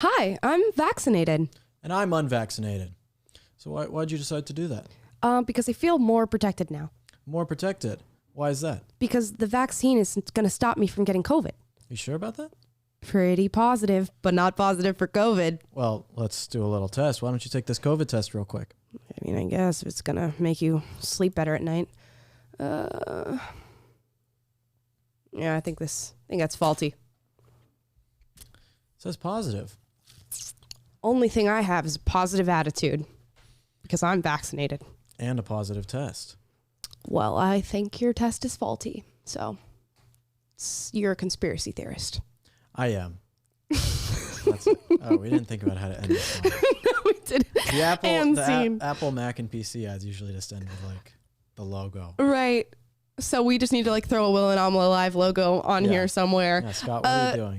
Hi, I'm vaccinated. And I'm unvaccinated. So why'd you decide to do that? Because I feel more protected now. More protected? Why is that? Because the vaccine is going to stop me from getting COVID. You sure about that? Pretty positive, but not positive for COVID. Well, let's do a little test. Why don't you take this COVID test real quick? I mean, I guess it's going to make you sleep better at night. Yeah, I think that's faulty. It says positive. Only thing I have is a positive attitude because I'm vaccinated. And a positive test. Well, I think your test is faulty. So you're a conspiracy theorist. I am. That's it. Oh, we didn't think about how to end this one. No, we didn't. The Apple, Mac, and PC ads usually just end with like the logo. Right. So we just need to like throw a Will and Amala Live logo on here somewhere. Yeah, Scott, what are you doing?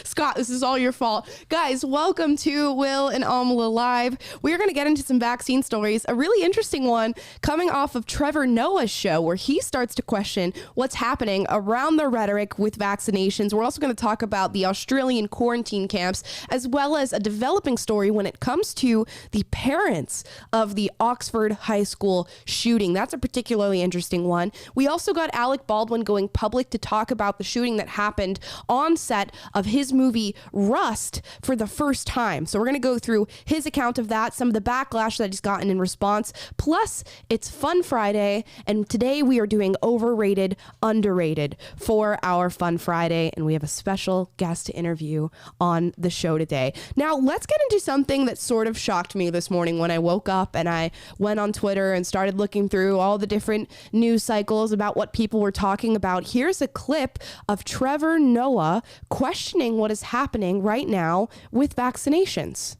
Scott, this is all your fault. Guys, welcome to Will and Amala Live. We're going to get into some vaccine stories. A really interesting one coming off of Trevor Noah's show where he starts to question what's happening around the rhetoric with vaccinations. We're also going to talk about the Australian quarantine camps, as well as a developing story when it comes to the parents of the Oxford High School shooting. That's a particularly interesting one. We also got Alec Baldwin going public to talk about the shooting that happened on set of his movie Rust for the first time. So we're going to go through his account of that, some of the backlash that he's gotten in response. Plus, it's Fun Friday, and today we are doing Overrated, Underrated for our Fun Friday, and we have a special guest to interview on the show today. Now, let's get into something that sort of shocked me this morning when I woke up and I went on Twitter and started looking through all the different news cycles about what people were talking about. Here's a clip of Trevor Noah questioning what is happening right now with vaccinations.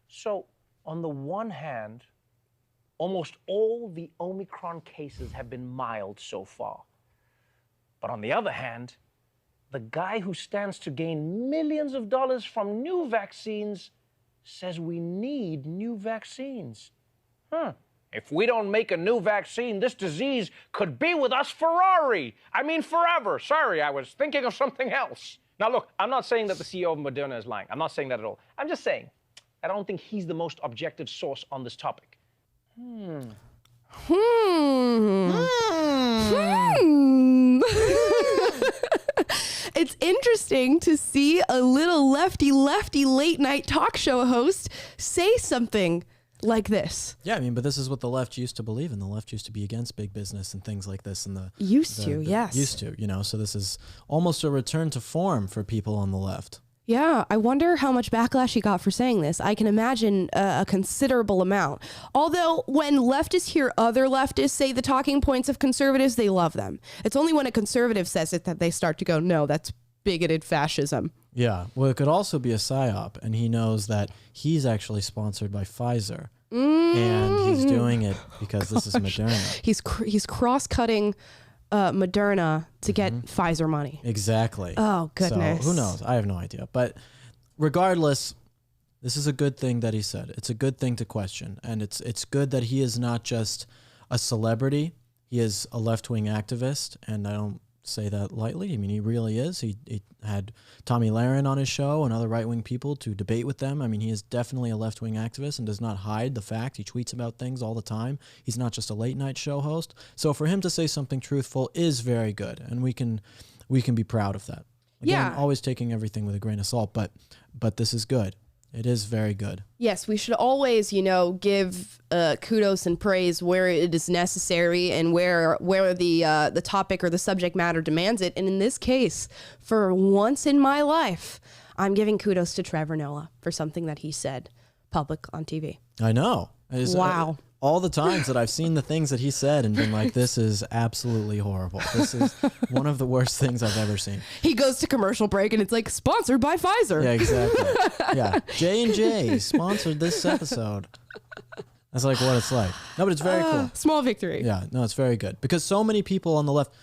So, on the one hand, almost all the Omicron cases have been mild so far. But on the other hand, the guy who stands to gain millions of dollars from new vaccines says we need new vaccines. If we don't make a new vaccine, this disease could be with us forever. Sorry, I was thinking of something else. Now, look, I'm not saying that the CEO of Moderna is lying. I'm not saying that at all. I'm just saying I don't think he's the most objective source on this topic. It's interesting to see a little lefty late night talk show host say something like this. Yeah, I mean, but this is what the left used to believe in. The left used to be against big business and things like this. And Used to, you know, so this is almost a return to form for people on the left. Yeah, I wonder how much backlash he got for saying this. I can imagine a considerable amount. Although when leftists hear other leftists say the talking points of conservatives, they love them. It's only when a conservative says it that they start to go, no, that's bigoted fascism. Yeah, well, it could also be a psyop, and he knows that he's actually sponsored by Pfizer, and he's doing it because this is Moderna. He's cross-cutting Moderna to get Pfizer money. Exactly. Oh, goodness. So who knows? I have no idea. But regardless, this is a good thing that he said. It's a good thing to question, and it's good that he is not just a celebrity. He is a left-wing activist, and I don't say that lightly. I mean, he really is. He had Tommy Lahren on his show and other right-wing people to debate with them. I mean, he is definitely a left-wing activist and does not hide the fact. He tweets about things all the time. He's not just a late-night show host. So for him to say something truthful is very good, and we can be proud of that. Again, always taking everything with a grain of salt, but this is good. It is very good. Yes, we should always, give kudos and praise where it is necessary and where the topic or the subject matter demands it. And in this case, for once in my life, I'm giving kudos to Trevor Noah for something that he said public on TV. I know. Wow. All the times that I've seen the things that he said and been like, this is absolutely horrible. This is one of the worst things I've ever seen. He goes to commercial break and it's like, sponsored by Pfizer. Yeah, exactly. Yeah. J&J sponsored this episode. That's like what it's like. No, but it's very cool. Small victory. Yeah, no, it's very good. Because so many people on the left,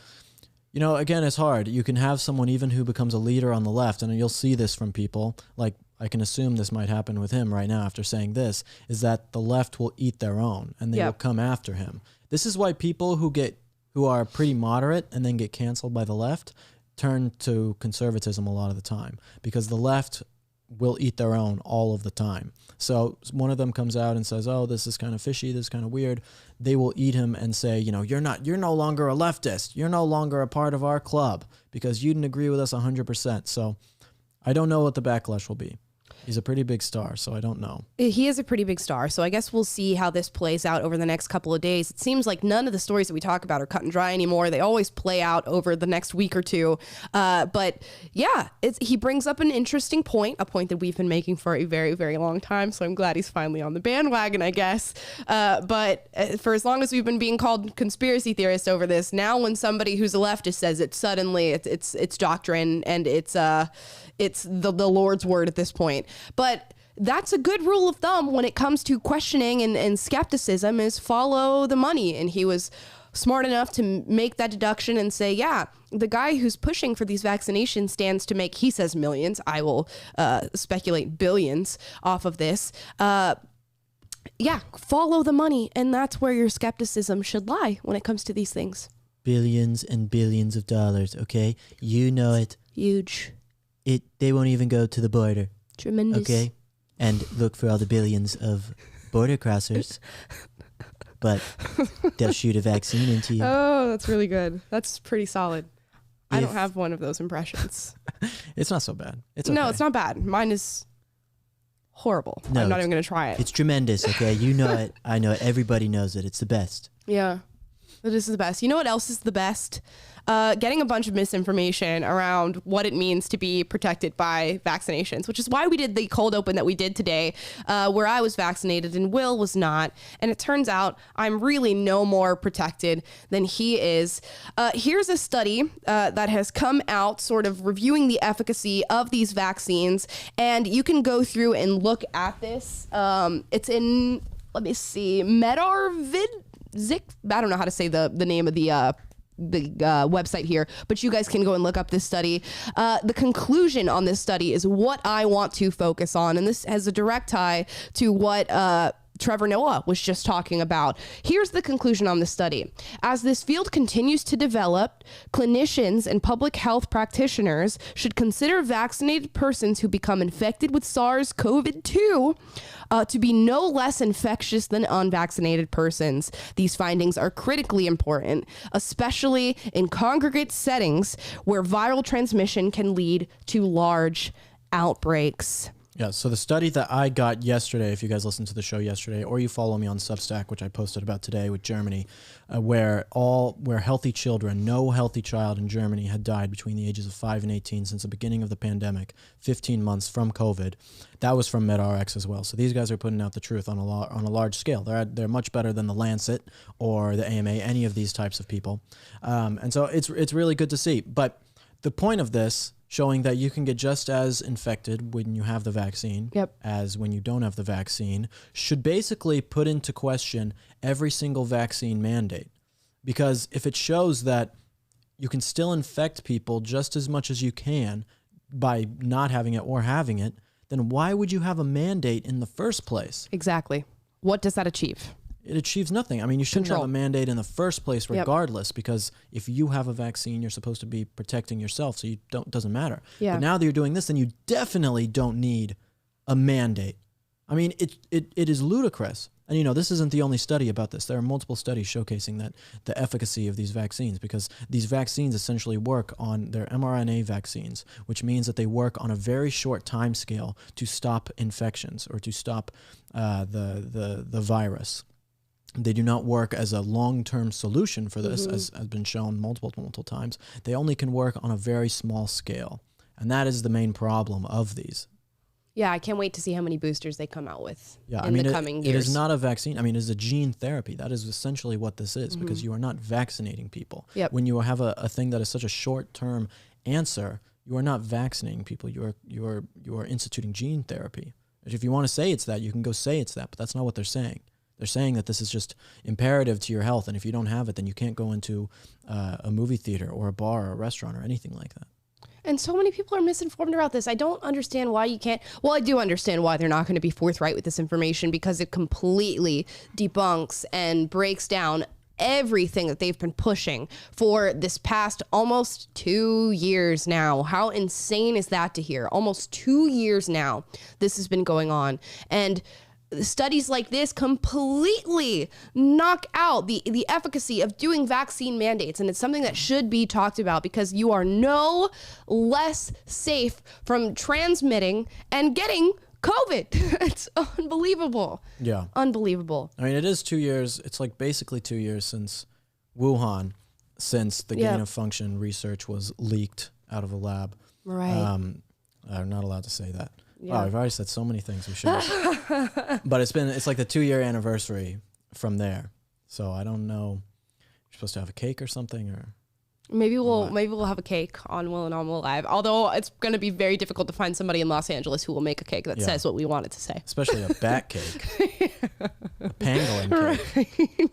again, it's hard. You can have someone even who becomes a leader on the left, and you'll see this from people, like I can assume this might happen with him right now after saying this, is that the left will eat their own and they will come after him. This is why people who are pretty moderate and then get canceled by the left turn to conservatism a lot of the time because the left will eat their own all of the time. So one of them comes out and says, oh, this is kind of fishy, this is kind of weird. They will eat him and say, you know, you're no longer a leftist. You're no longer a part of our club because you didn't agree with us 100%. So I don't know what the backlash will be. He's a pretty big star, so I don't know. He is a pretty big star, so I guess we'll see how this plays out over the next couple of days. It seems like none of the stories that we talk about are cut and dry anymore. They always play out over the next week or two. But yeah, he brings up an interesting point, a point that we've been making for a very, very long time. So I'm glad he's finally on the bandwagon, I guess. But for as long as we've been being called conspiracy theorists over this, now when somebody who's a leftist says it, suddenly it's doctrine and it's the Lord's word at this point. But that's a good rule of thumb when it comes to questioning and skepticism is follow the money. And he was smart enough to make that deduction and say, yeah, the guy who's pushing for these vaccinations stands to make, he says millions. I will speculate billions off of this. Yeah, follow the money. And that's where your skepticism should lie when it comes to these things. Billions and billions of dollars, okay? You know it. Huge. They won't even go to the border. Tremendous. Okay? And look for all the billions of border crossers. But they'll shoot a vaccine into you. Oh, that's really good. That's pretty solid. I don't have one of those impressions. It's not so bad. It's okay. No, it's not bad. Mine is horrible. No, I'm not even going to try it. It's tremendous, okay? You know it. I know it. Everybody knows it. It's the best. Yeah. This is the best. You know what else is the best? Getting a bunch of misinformation around what it means to be protected by vaccinations, which is why we did the cold open that we did today, where I was vaccinated and Will was not. And it turns out I'm really no more protected than he is. Here's a study that has come out sort of reviewing the efficacy of these vaccines. And you can go through and look at this. It's in, let me see, Zik. I don't know how to say the name of the website here, but you guys can go and look up this study. The conclusion on this study is what I want to focus on, and this has a direct tie to what Trevor Noah was just talking about. Here's the conclusion on the study. As this field continues to develop, clinicians and public health practitioners should consider vaccinated persons who become infected with SARS-CoV-2 to be no less infectious than unvaccinated persons. These findings are critically important, especially in congregate settings where viral transmission can lead to large outbreaks. Yeah, so the study that I got yesterday, if you guys listened to the show yesterday, or you follow me on Substack, which I posted about today with Germany, where healthy children, no healthy child in Germany had died between the ages of 5 and 18 since the beginning of the pandemic, 15 months from COVID. That was from MedRx as well. So these guys are putting out the truth on a large scale. They're much better than the Lancet or the AMA, any of these types of people. And so it's really good to see. But the point of this, showing that you can get just as infected when you have the vaccine as when you don't have the vaccine, should basically put into question every single vaccine mandate. Because if it shows that you can still infect people just as much as you can by not having it or having it, then why would you have a mandate in the first place? Exactly. What does that achieve? It achieves nothing. I mean, you shouldn't have a mandate in the first place regardless, because if you have a vaccine, you're supposed to be protecting yourself, so doesn't matter. Yeah. But now that you're doing this, then you definitely don't need a mandate. I mean, it is ludicrous. And, you know, this isn't the only study about this. There are multiple studies showcasing that the efficacy of these vaccines, because these vaccines essentially work on their mRNA vaccines, which means that they work on a very short time scale to stop infections or to stop the virus. They do not work as a long-term solution for this, as has been shown multiple times. They only can work on a very small scale. And that is the main problem of these. Yeah, I can't wait to see how many boosters they come out with the coming years. It is not a vaccine. I mean, it is a gene therapy. That is essentially what this is, because you are not vaccinating people. Yep. When you have a thing that is such a short-term answer, you are not vaccinating people. You are instituting gene therapy. If you want to say it's that, you can go say it's that, but that's not what they're saying. They're saying that this is just imperative to your health, and if you don't have it, then you can't go into a movie theater or a bar or a restaurant or anything like that. And so many people are misinformed about this. I don't understand why you can't. Well, I do understand why they're not going to be forthright with this information, because it completely debunks and breaks down everything that they've been pushing for this past almost 2 years now. How insane is that to hear? Almost 2 years now this has been going on. And studies like this completely knock out the efficacy of doing vaccine mandates. And it's something that should be talked about, because you are no less safe from transmitting and getting COVID. It's unbelievable. Yeah. Unbelievable. I mean, it is 2 years. It's like basically 2 years since Wuhan, since the gain of function research was leaked out of a lab. Right. I'm not allowed to say that. Yeah. Wow, I've already said so many things we shouldn't. But it's like the 2 year anniversary from there. So I don't know. You're supposed to have a cake or something, or Maybe we'll have a cake on Will and Amala Live. Although it's going to be very difficult to find somebody in Los Angeles who will make a cake that says what we want it to say. Especially a bat cake. A pangolin cake.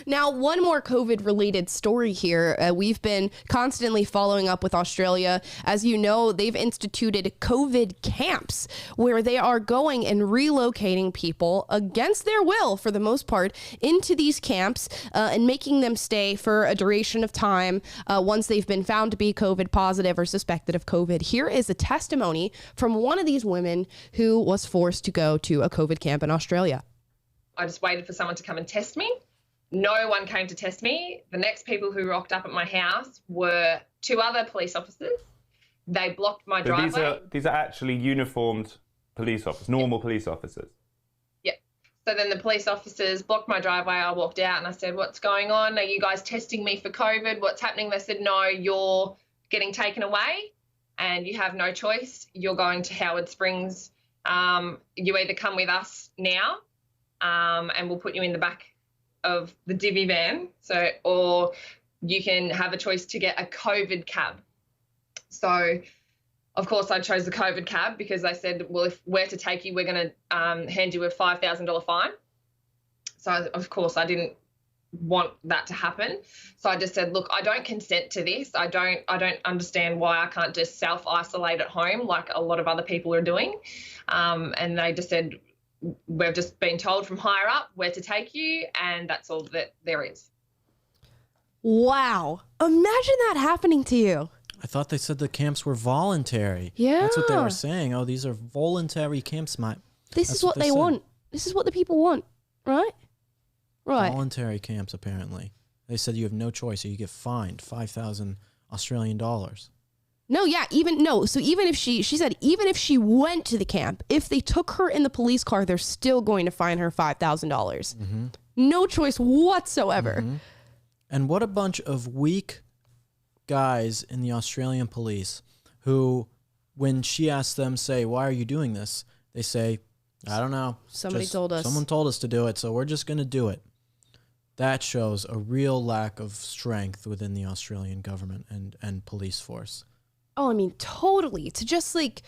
Now, one more COVID-related story here. We've been constantly following up with Australia. As you know, they've instituted COVID camps where they are going and relocating people against their will, for the most part, into these camps and making them stay for a duration of time once they've been found to be COVID positive or suspected of COVID. Here is a testimony from one of these women who was forced to go to a COVID camp in Australia. I just waited for someone to come and test me. No one came to test me. The next people who rocked up at my house were 2 other police officers. They blocked my driveway. These are actually uniformed police officers, normal police officers. Yeah. So then the police officers blocked my driveway. I walked out and I said, "What's going on? Are you guys testing me for COVID? What's happening?" They said, "No, you're getting taken away and you have no choice. You're going to Howard Springs. You either come with us now and we'll put you in the back of the divvy van, or you can have a choice to get a COVID cab." So, of course, I chose the COVID cab because they said, "Well, if we're to take you, we're going to hand you a $5,000 fine." So, of course, I didn't want that to happen. So I just said, "Look, I don't consent to this. I don't understand why I can't just self-isolate at home like a lot of other people are doing." And they just said, "We've just been told from higher up where to take you, and that's all that there is." Wow. Imagine that happening to you. I thought they said the camps were voluntary. Yeah. That's what they were saying. Oh, these are voluntary camps, mate. This is what they want. This is what the people want, right? Right. Voluntary camps, apparently. They said you have no choice or you get fined 5,000 Australian dollars. No, yeah, so even if she said even if she went to the camp, if they took her in the police car, they're still going to fine her $5,000. Mm-hmm. No choice whatsoever. Mm-hmm. And what a bunch of weak guys in the Australian police who, when she asked them, say, "Why are you doing this?" They say, "I don't know. Somebody told us. Someone told us to do it, so we're just going to do it." That shows a real lack of strength within the Australian government and police force. Oh, I mean, totally. To just like,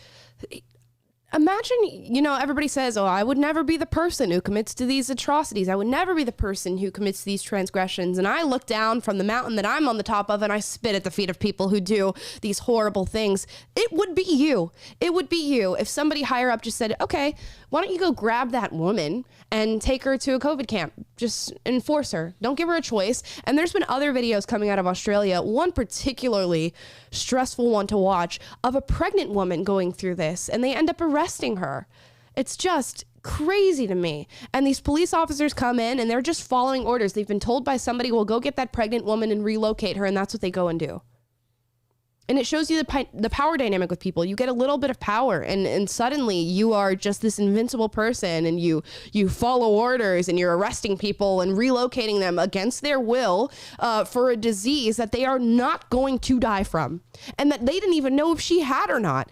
imagine, everybody says, "Oh, I would never be the person who commits to these atrocities. I would never be the person who commits these transgressions." And I look down from the mountain that I'm on the top of and I spit at the feet of people who do these horrible things. It would be you. It would be you if somebody higher up just said, "Okay, why don't you go grab that woman and take her to a COVID camp? Just enforce her. Don't give her a choice." And there's been other videos coming out of Australia, one particularly stressful one to watch, of a pregnant woman going through this, and they end up arresting her. It's just crazy to me. And these police officers come in and they're just following orders. They've been told by somebody, "Well, go get that pregnant woman and relocate her," and that's what they go and do. And it shows you the power dynamic with people. You get a little bit of power and suddenly you are just this invincible person, and you follow orders and you're arresting people and relocating them against their will for a disease that they are not going to die from, and that they didn't even know if she had or not.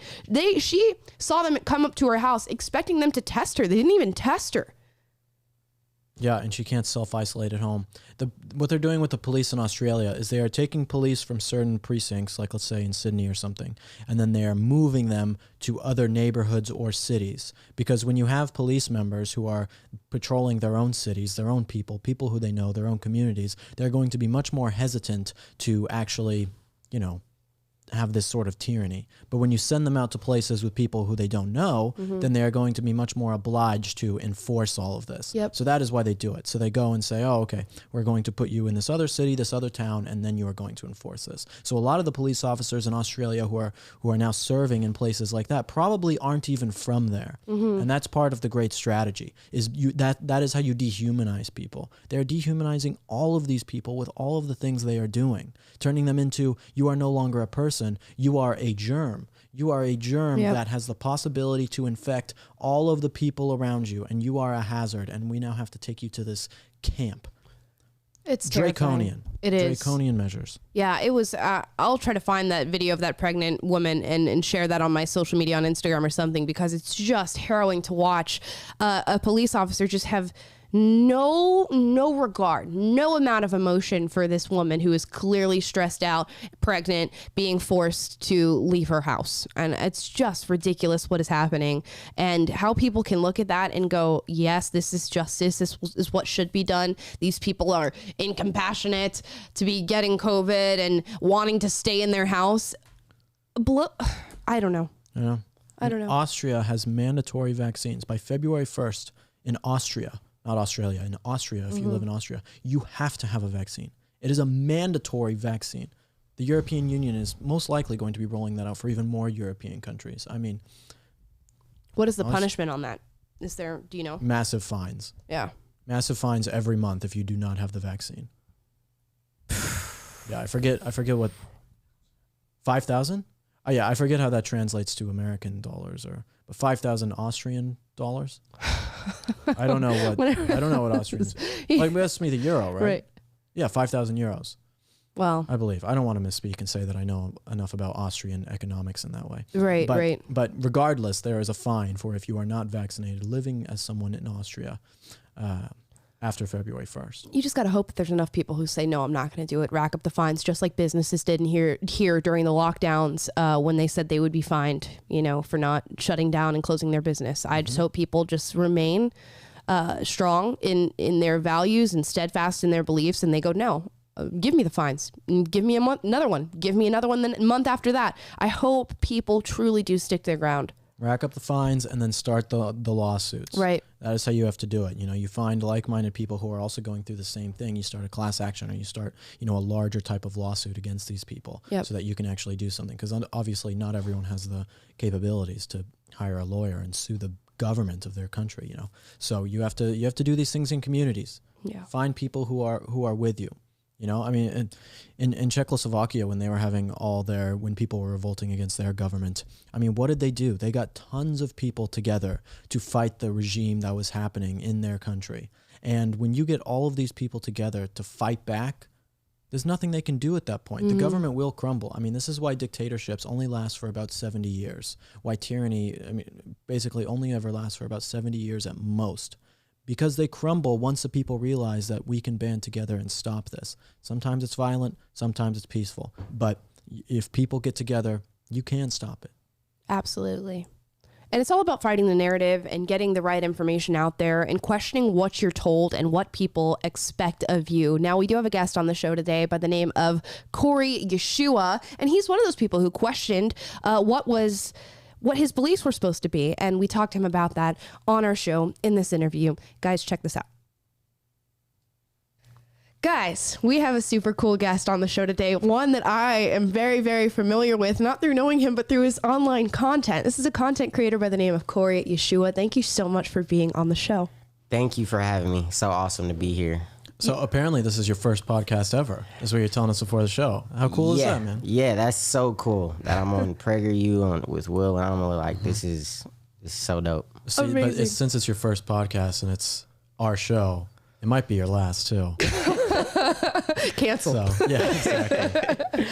She saw them come up to her house expecting them to test her. They didn't even test her. Yeah, and she can't self-isolate at home. What they're doing with the police in Australia is they are taking police from certain precincts, like let's say in Sydney or something, and then they are moving them to other neighborhoods or cities. Because when you have police members who are patrolling their own cities, their own people who they know, their own communities, they're going to be much more hesitant to actually, have this sort of tyranny. But when you send them out to places with people who they don't know, then they are going to be much more obliged to enforce all of this. Yep. So that is why they do it. So they go and say, oh, okay, we're going to put you in this other city, this other town, and then you are going to enforce this. So a lot of the police officers in Australia who are now serving in places like that probably aren't even from there. And that's part of the great strategy, is that is how you dehumanize people. They're dehumanizing all of these people with all of the things they are doing, turning them into, you are no longer a person, you are a germ. You are a germ that has the possibility to infect all of the people around you, and you are a hazard, and we now have to take you to this camp. It's draconian. It is draconian measures. Yeah, it was. I'll try to find that video of that pregnant woman and share that on my social media on Instagram or something, because it's just harrowing to watch a police officer just have no regard, no amount of emotion for this woman who is clearly stressed out, pregnant, being forced to leave her house. And it's just ridiculous what is happening, and how people can look at that and go, yes, this is justice. This is what should be done. These people are incompassionate to be getting COVID and wanting to stay in their house. I don't know. Yeah. I don't know. Austria has mandatory vaccines by February 1st in Austria. Not Australia, in Austria, if you live in Austria, you have to have a vaccine. It is a mandatory vaccine. The European Union is most likely going to be rolling that out for even more European countries. I mean, what is the punishment on that? Is there, do you know? Massive fines. Yeah. Massive fines every month if you do not have the vaccine. Yeah, I forget what, 5,000? Oh yeah, I forget how that translates to American dollars, but 5,000 Austrian dollars. I don't know what Austrian is. Like, ask me the euro, right? Yeah, 5,000 euros. Well, I believe. I don't want to misspeak and say that I know enough about Austrian economics in that way. Right. But regardless, there is a fine for if you are not vaccinated living as someone in Austria after February 1st. You just got to hope that there's enough people who say, no, I'm not going to do it, rack up the fines, just like businesses did here during the lockdowns when they said they would be fined, for not shutting down and closing their business. I just hope people just remain strong in their values and steadfast in their beliefs, and they go, no, give me the fines. Give me another one. Give me another one the month after that. I hope people truly do stick their ground. Rack up the fines and then start the lawsuits. Right. That is how you have to do it. You find like-minded people who are also going through the same thing. You start a class action, or you start, a larger type of lawsuit against these people so that you can actually do something. Because obviously not everyone has the capabilities to hire a lawyer and sue the government of their country, So you have to do these things in communities. Yeah. Find people who are with you. I mean, in Czechoslovakia, when they were having when people were revolting against their government, I mean, what did they do? They got tons of people together to fight the regime that was happening in their country. And when you get all of these people together to fight back, there's nothing they can do at that point. The government will crumble. I mean, this is why dictatorships only last for about 70 years. Why tyranny, basically only ever lasts for about 70 years at most. Because they crumble once the people realize that we can band together and stop this. Sometimes it's violent, sometimes it's peaceful. But if people get together, you can stop it. Absolutely. And it's all about fighting the narrative and getting the right information out there and questioning what you're told and what people expect of you. Now, we do have a guest on the show today by the name of Kory Yeshua, and he's one of those people who questioned what his beliefs were supposed to be. And we talked to him about that on our show in this interview. Guys, check this out. Guys, we have a super cool guest on the show today. One that I am very, very familiar with, not through knowing him, but through his online content. This is a content creator by the name of Kory Yeshua. Thank you so much for being on the show. Thank you for having me. So awesome to be here. So apparently this is your first podcast ever, is what you're telling us before the show. How cool is that, man? Yeah, that's so cool that I'm on PragerU with Will and Amala. Like, this is so dope. See, but since it's your first podcast and it's our show, it might be your last too. Cancel. So, yeah, exactly.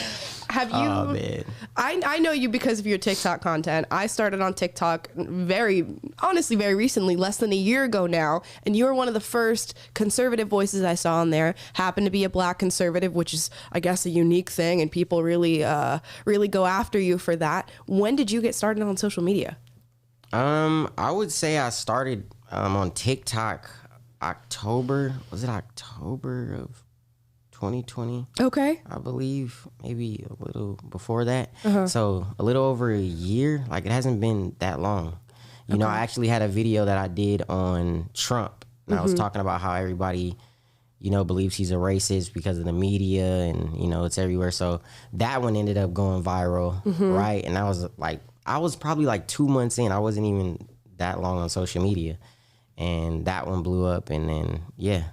Have you? Oh, man. I know you because of your TikTok content. I started on TikTok very recently, less than a year ago now. And you were one of the first conservative voices I saw on there. Happened to be a black conservative, which is, I guess, a unique thing. And people really go after you for that. When did you get started on social media? I would say I started on TikTok October of 2020. Okay. I believe, maybe a little before that. So a little over a year. Like, it hasn't been that long. You know, I actually had a video that I did on Trump, and I was talking about how everybody, you know, believes he's a racist because of the media, and, you know, it's everywhere. So that one ended up going viral, right? And I was probably like 2 months in. I wasn't even that long on social media, and that one blew up, and then, yeah.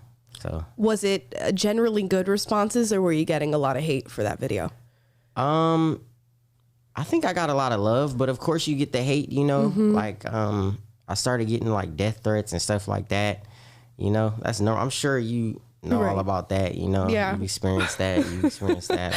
So was it generally good responses, or were you getting a lot of hate for that video? I think I got a lot of love, but of course you get the hate, you know, like, I started getting like death threats and stuff like that. You know, that's no, I'm sure you know all about that, you know. Yeah. You've experienced that.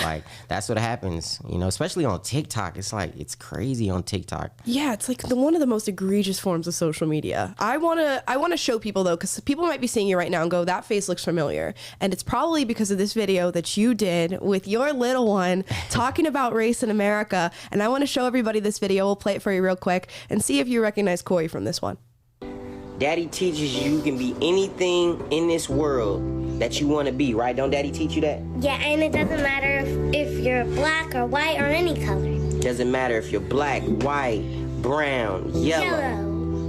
Like, that's what happens, you know, especially on TikTok. It's like, it's crazy on TikTok. Yeah, it's like one of the most egregious forms of social media. I want to show people, though, because people might be seeing you right now and go, that face looks familiar. And it's probably because of this video that you did with your little one talking about race in America. And I want to show everybody this video. We'll play it for you real quick and see if you recognize Kory from this one. Daddy teaches you can be anything in this world that you want to be, right? Don't Daddy teach you that? Yeah, and it doesn't matter if you're black or white or any color. Doesn't matter if you're black, white, brown, yellow,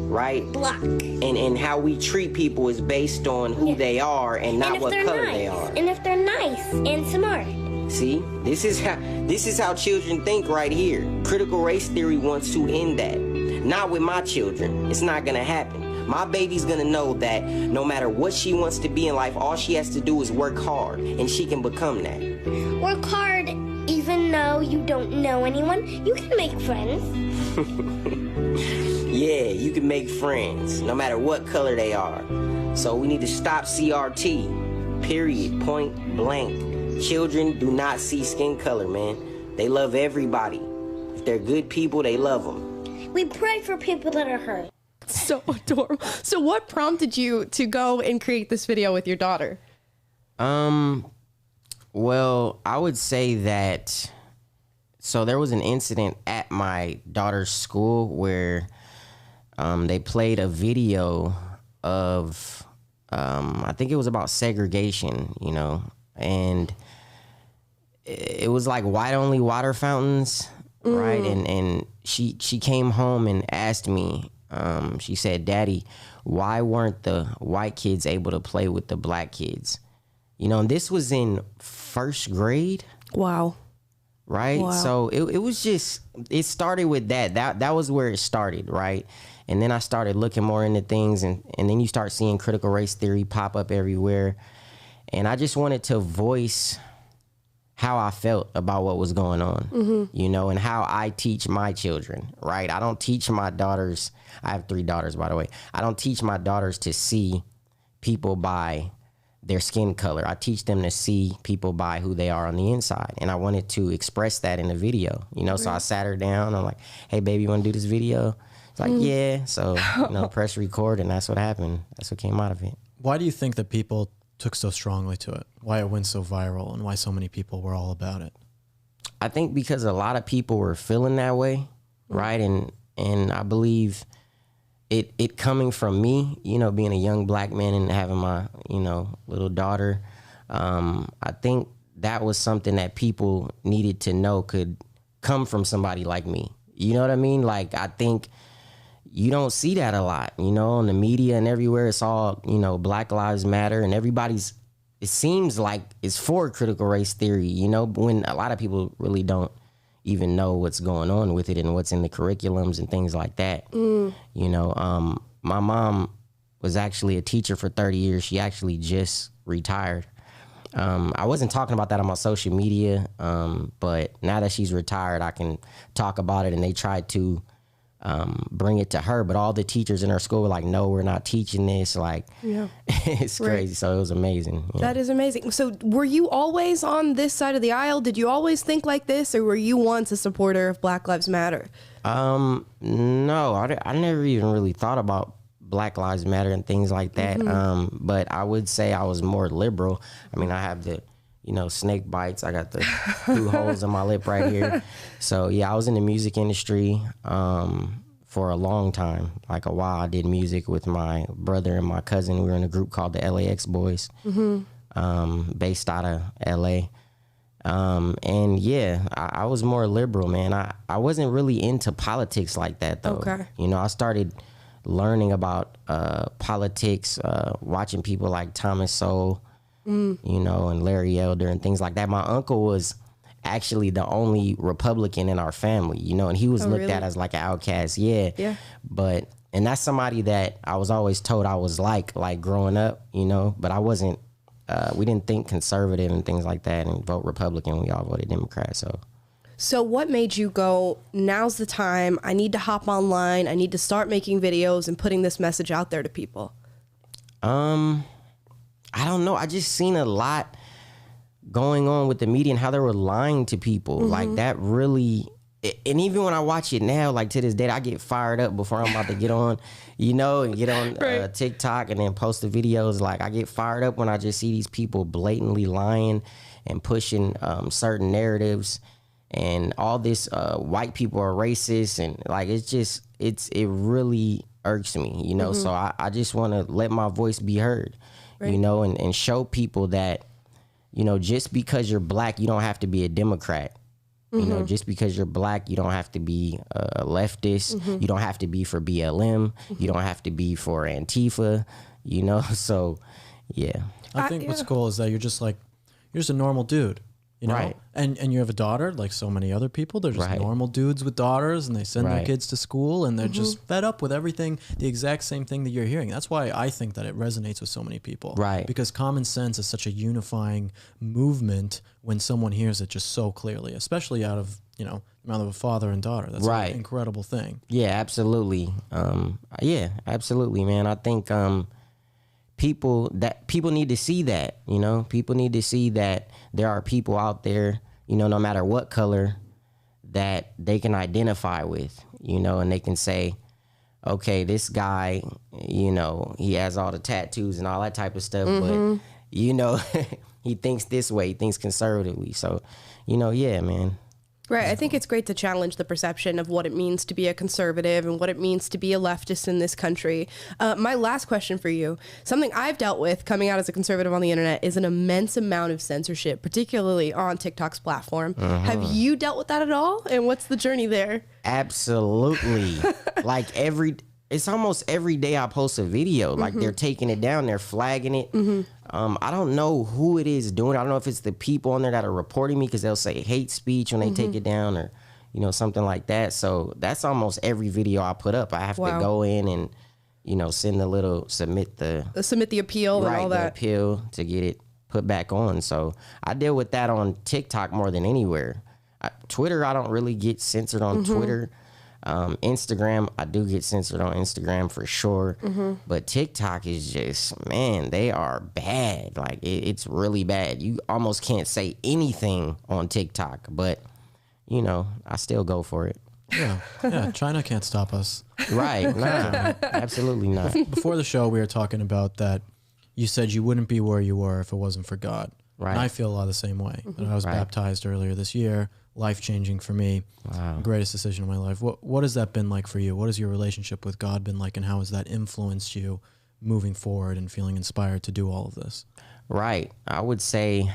right? Black. And how we treat people is based on who they are and not what color they are. And if they're nice and smart. See, this is how children think right here. Critical race theory wants to end that. Not with my children. It's not gonna happen. My baby's gonna know that no matter what she wants to be in life, all she has to do is work hard, and she can become that. Work hard, even though you don't know anyone. You can make friends. Yeah, you can make friends, no matter what color they are. So we need to stop CRT, period, point blank. Children do not see skin color, man. They love everybody. If they're good people, they love them. We pray for people that are hurt. So adorable. So what prompted you to go and create this video with your daughter? Well, I would say that, so there was an incident at my daughter's school where they played a video of, I think it was about segregation, you know, and it was like white only water fountains, right? And she came home and asked me, she said, Daddy, why weren't the white kids able to play with the black kids? You know, and this was in first grade. Wow. Right? Wow. So it was just, it started with that. That was where it started, right? And then I started looking more into things, and then you start seeing critical race theory pop up everywhere. And I just wanted to voice how I felt about what was going on, you know, and how I teach my children, right? I don't teach my daughters, I have 3 daughters, by the way. I don't teach my daughters to see people by their skin color. I teach them to see people by who they are on the inside. And I wanted to express that in the video, you know, so I sat her down. I'm like, hey, baby, you want to do this video? It's like, yeah. So, you know, press record, and that's what happened. That's what came out of it. Why do you think that people took so strongly to it? Why it went so viral, and why so many people were all about it? I think because a lot of people were feeling that way, right? And I believe it coming from me, you know, being a young black man and having my, you know, little daughter, I think that was something that people needed to know could come from somebody like me. You know what I mean? Like, I think you don't see that a lot, you know, in the media and everywhere. It's all, you know, Black Lives Matter, and everybody's, it seems like it's for critical race theory, you know, when a lot of people really don't even know what's going on with it and what's in the curriculums and things like that. You know, my mom was actually a teacher for 30 years. She actually just retired. I wasn't talking about that on my social media, but now that she's retired, I can talk about it, and they tried to bring it to her, but all the teachers in her school were like, no, we're not teaching this. Like, it's crazy. Right. So it was amazing. Yeah. That is amazing. So were you always on this side of the aisle? Did you always think like this, or were you once a supporter of Black Lives Matter? No, I never even really thought about Black Lives Matter and things like that. But I would say I was more liberal. I mean, I have the, you know, snake bites. I got the 2 holes in my lip right here. So yeah, I was in the music industry for a long time, like a while. I did music with my brother and my cousin. We were in a group called the LAX Boys. based out of LA. And yeah, I was more liberal, man. I wasn't really into politics like that though. Okay. You know, I started learning about politics, watching people like Thomas Sowell, you know, and Larry Elder and things like that. My uncle was actually the only Republican in our family, you know, and he was looked at as like an outcast. Yeah. But, and that's somebody that I was always told I was like growing up, you know, but I wasn't, we didn't think conservative and things like that and vote Republican. We all voted Democrat. So what made you go, now's the time, I need to hop online, I need to start making videos and putting this message out there to people? I don't know. I just seen a lot going on with the media and how they were lying to people. Like that really, and even when I watch it now, like to this day, I get fired up before I'm about to get on, you know, and get on TikTok and then post the videos. Like I get fired up when I just see these people blatantly lying and pushing certain narratives. And all this white people are racist, and like it really irks me, you know. So I just want to let my voice be heard, you know, and show people that, you know, just because you're black, you don't have to be a Democrat. You know, just because you're black, you don't have to be a leftist. You don't have to be for BLM. You don't have to be for Antifa, you know. So yeah, I think what's cool is that you're just a normal dude. You know? Right. And you have a daughter, like so many other people. They're just normal dudes with daughters, and they send their kids to school, and they're just fed up with everything, the exact same thing that you're hearing. That's why I think that it resonates with so many people. Right. Because common sense is such a unifying movement when someone hears it just so clearly, especially out of, you know, the mouth of a father and daughter. That's an incredible thing. Yeah, absolutely. Yeah, absolutely, man. I think people need to see that, you know. People need to see that there are people out there, you know, no matter what color, that they can identify with, you know, and they can say, okay, this guy, you know, he has all the tattoos and all that type of stuff, but, you know, he thinks this way, he thinks conservatively. So, you know, yeah, man. Right. I think it's great to challenge the perception of what it means to be a conservative and what it means to be a leftist in this country. My last question for you, something I've dealt with coming out as a conservative on the internet is an immense amount of censorship, particularly on TikTok's platform. Have you dealt with that at all? And what's the journey there? Absolutely. Like it's almost every day I post a video, like they're taking it down, they're flagging it. I don't know who it is doing it. I don't know if it's the people on there that are reporting me because they'll say hate speech when they take it down, or, you know, something like that. So that's almost every video I put up. I have to go in and, you know, send a little, submit the appeal and all that. The appeal to get it put back on. So I deal with that on TikTok more than anywhere. Twitter, I don't really get censored on Twitter. Instagram, I do get censored on Instagram for sure, but TikTok is just, man, they are bad. Like it's really bad. You almost can't say anything on TikTok, but, you know, I still go for it. Yeah, China can't stop us. Right, nah, absolutely not. Before the show, we were talking about that you said you wouldn't be where you were if it wasn't for God. Right. And I feel a lot the same way. And I was baptized earlier this year. Life-changing for me. Wow. Greatest decision of my life. What has that been like for you? What has your relationship with God been like, and how has that influenced you moving forward and feeling inspired to do all of this? Right. I would say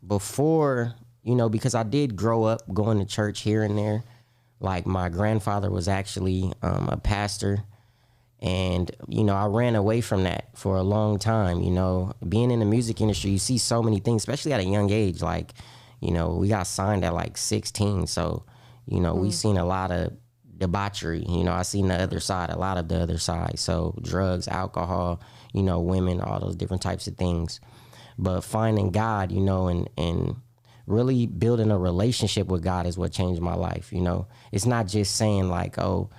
before, you know, because I did grow up going to church here and there. Like my grandfather was actually a pastor, and, you know, I ran away from that for a long time. You know, being in the music industry, you see so many things, especially at a young age. Like, you know, we got signed at like 16. So, you know, we seen a lot of debauchery. You know, I seen the other side, a lot of the other side. So drugs, alcohol, you know, women, all those different types of things. But finding God, you know, and really building a relationship with God is what changed my life. You know, it's not just saying like, oh,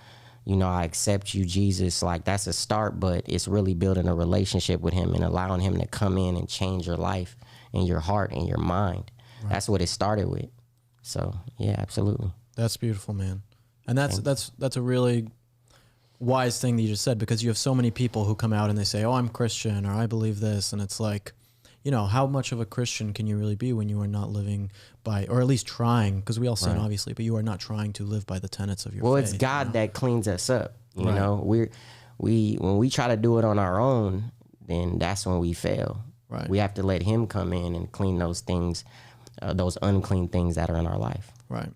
you know, I accept you, Jesus. Like that's a start, but it's really building a relationship with him and allowing him to come in and change your life and your heart and your mind. Right. That's what it started with. So yeah, absolutely. That's beautiful, man. And that's a really wise thing that you just said, because you have so many people who come out and they say, oh, I'm Christian, or I believe this. And it's like, you know, how much of a Christian can you really be when you are not living by, or at least trying, because we all sin, obviously, but you are not trying to live by the tenets of your faith. Well, it's God that cleans us up. You know, when we try to do it on our own, then that's when we fail. Right. We have to let him come in and clean those things, those unclean things that are in our life. Right.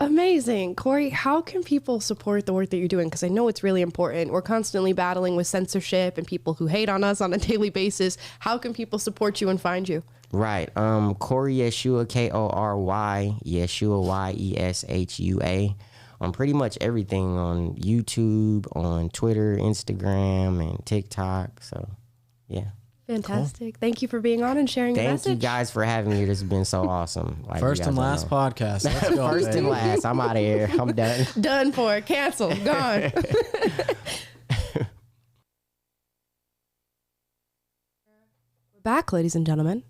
Amazing. Kory, how can people support the work that you're doing? Because I know it's really important. We're constantly battling with censorship and people who hate on us on a daily basis. How can people support you and find you? Right. Kory Yeshua, Kory, Yeshua, Yeshua. On pretty much everything on YouTube, on Twitter, Instagram, and TikTok. So, yeah. Fantastic. Cool. Thank you for being on and sharing your message. Thank you guys for having me here. This has been so awesome. Like, First and last podcast. Let's go, First and last. I'm out of here. I'm done. Done for. Canceled. Gone. We're back, ladies and gentlemen.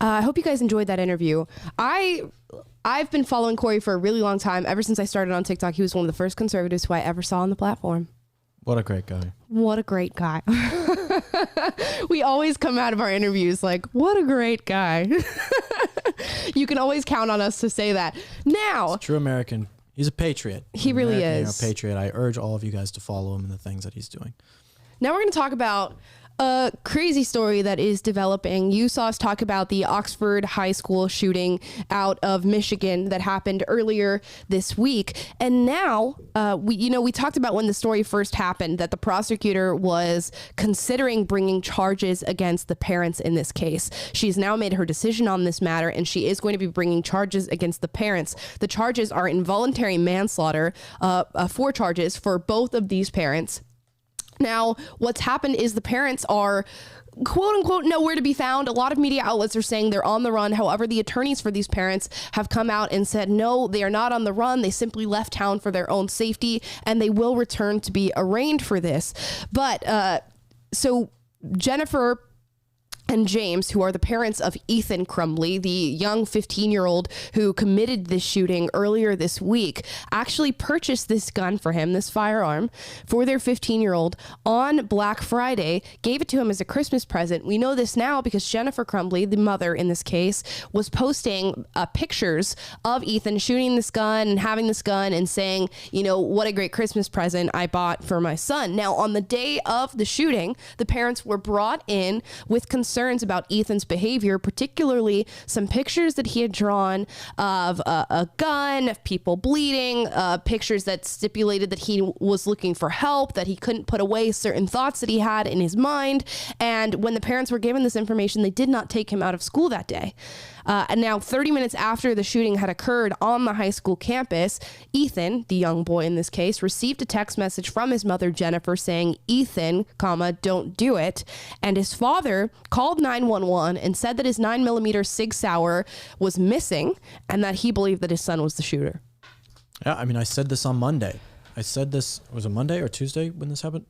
I hope you guys enjoyed that interview. I've been following Kory for a really long time. Ever since I started on TikTok, he was one of the first conservatives who I ever saw on the platform. What a great guy. What a great guy. We always come out of our interviews like, what a great guy. You can always count on us to say that. Now, True American. He's a patriot. He really American, is. A patriot. I urge all of you guys to follow him and the things that he's doing. Now we're going to talk about a crazy story that is developing. You saw us talk about the Oxford High School shooting out of Michigan that happened earlier this week. And now, we talked about when the story first happened that the prosecutor was considering bringing charges against the parents in this case. She's now made her decision on this matter, and she is going to be bringing charges against the parents. The charges are involuntary manslaughter, 4 charges for both of these parents. Now, what's happened is the parents are quote unquote nowhere to be found. A lot of media outlets are saying they're on the run. However, the attorneys for these parents have come out and said, no, they are not on the run. They simply left town for their own safety, and they will return to be arraigned for this. But so Jennifer and James, who are the parents of Ethan Crumbley, the young 15-year-old who committed this shooting earlier this week, actually purchased this gun for him, this firearm, for their 15-year-old on Black Friday, gave it to him as a Christmas present. We know this now because Jennifer Crumbley, the mother in this case, was posting pictures of Ethan shooting this gun and having this gun and saying, what a great Christmas present I bought for my son. Now, on the day of the shooting, the parents were brought in with concerns about Ethan's behavior, particularly some pictures that he had drawn of a gun, of people bleeding, pictures that stipulated that he was looking for help, that he couldn't put away certain thoughts that he had in his mind. And when the parents were given this information, they did not take him out of school that day. And now 30 minutes after the shooting had occurred on the high school campus, Ethan, the young boy in this case, received a text message from his mother, Jennifer, saying, Ethan, don't do it. And his father called 911 and said that his 9mm Sig Sauer was missing and that he believed that his son was the shooter. Yeah, I mean, I said this on Monday. Was it Monday or Tuesday when this happened?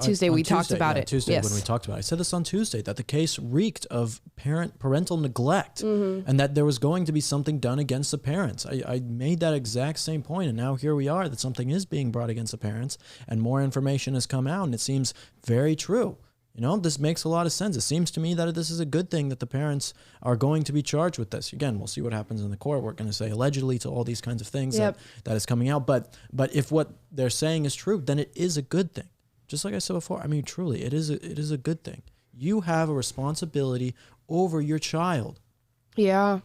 Tuesday we talked about it. Tuesday yes. when we talked about it. I said this on Tuesday, that the case reeked of parental neglect, and that there was going to be something done against the parents. I made that exact same point, and now here we are, that something is being brought against the parents, and more information has come out, and it seems very true. This makes a lot of sense. It seems to me that this is a good thing that the parents are going to be charged with this. Again, we'll see what happens in the court. We're going to say allegedly to all these kinds of things that is coming out. But if what they're saying is true, then it is a good thing. Just like I said before, I mean, truly, it is a good thing. You have a responsibility over your child. Yeah.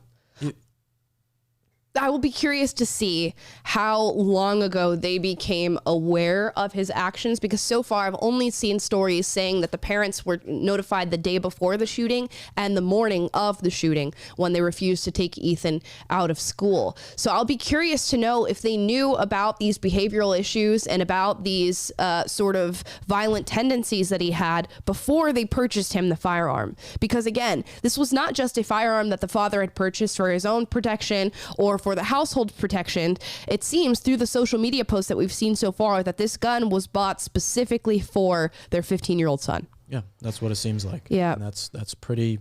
I will be curious to see how long ago they became aware of his actions, because so far I've only seen stories saying that the parents were notified the day before the shooting and the morning of the shooting when they refused to take Ethan out of school. So I'll be curious to know if they knew about these behavioral issues and about these sort of violent tendencies that he had before they purchased him the firearm. Because again, this was not just a firearm that the father had purchased for his own protection or for the household protection. It seems through the social media posts that we've seen so far that this gun was bought specifically for their 15-year-old son. Yeah, that's what it seems like. Yeah. And that's pretty.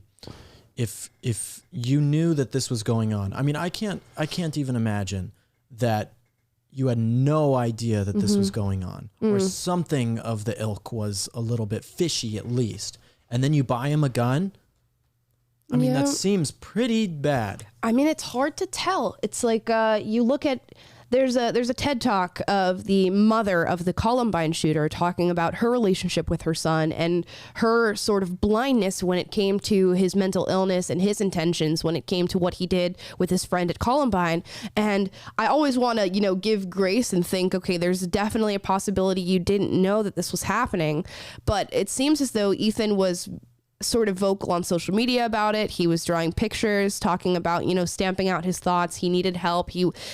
If you knew that this was going on, I mean, I can't even imagine that you had no idea that this was going on, or something of the ilk was a little bit fishy at least, and then you buy him a gun. I mean, that seems pretty bad. I mean, it's hard to tell. It's like you look at There's a TED Talk of the mother of the Columbine shooter talking about her relationship with her son and her sort of blindness when it came to his mental illness and his intentions when it came to what he did with his friend at Columbine. And I always want to, give grace and think, okay, there's definitely a possibility you didn't know that this was happening. But it seems as though Ethan was sort of vocal on social media about it. He was drawing pictures, talking about, stamping out his thoughts. He needed help.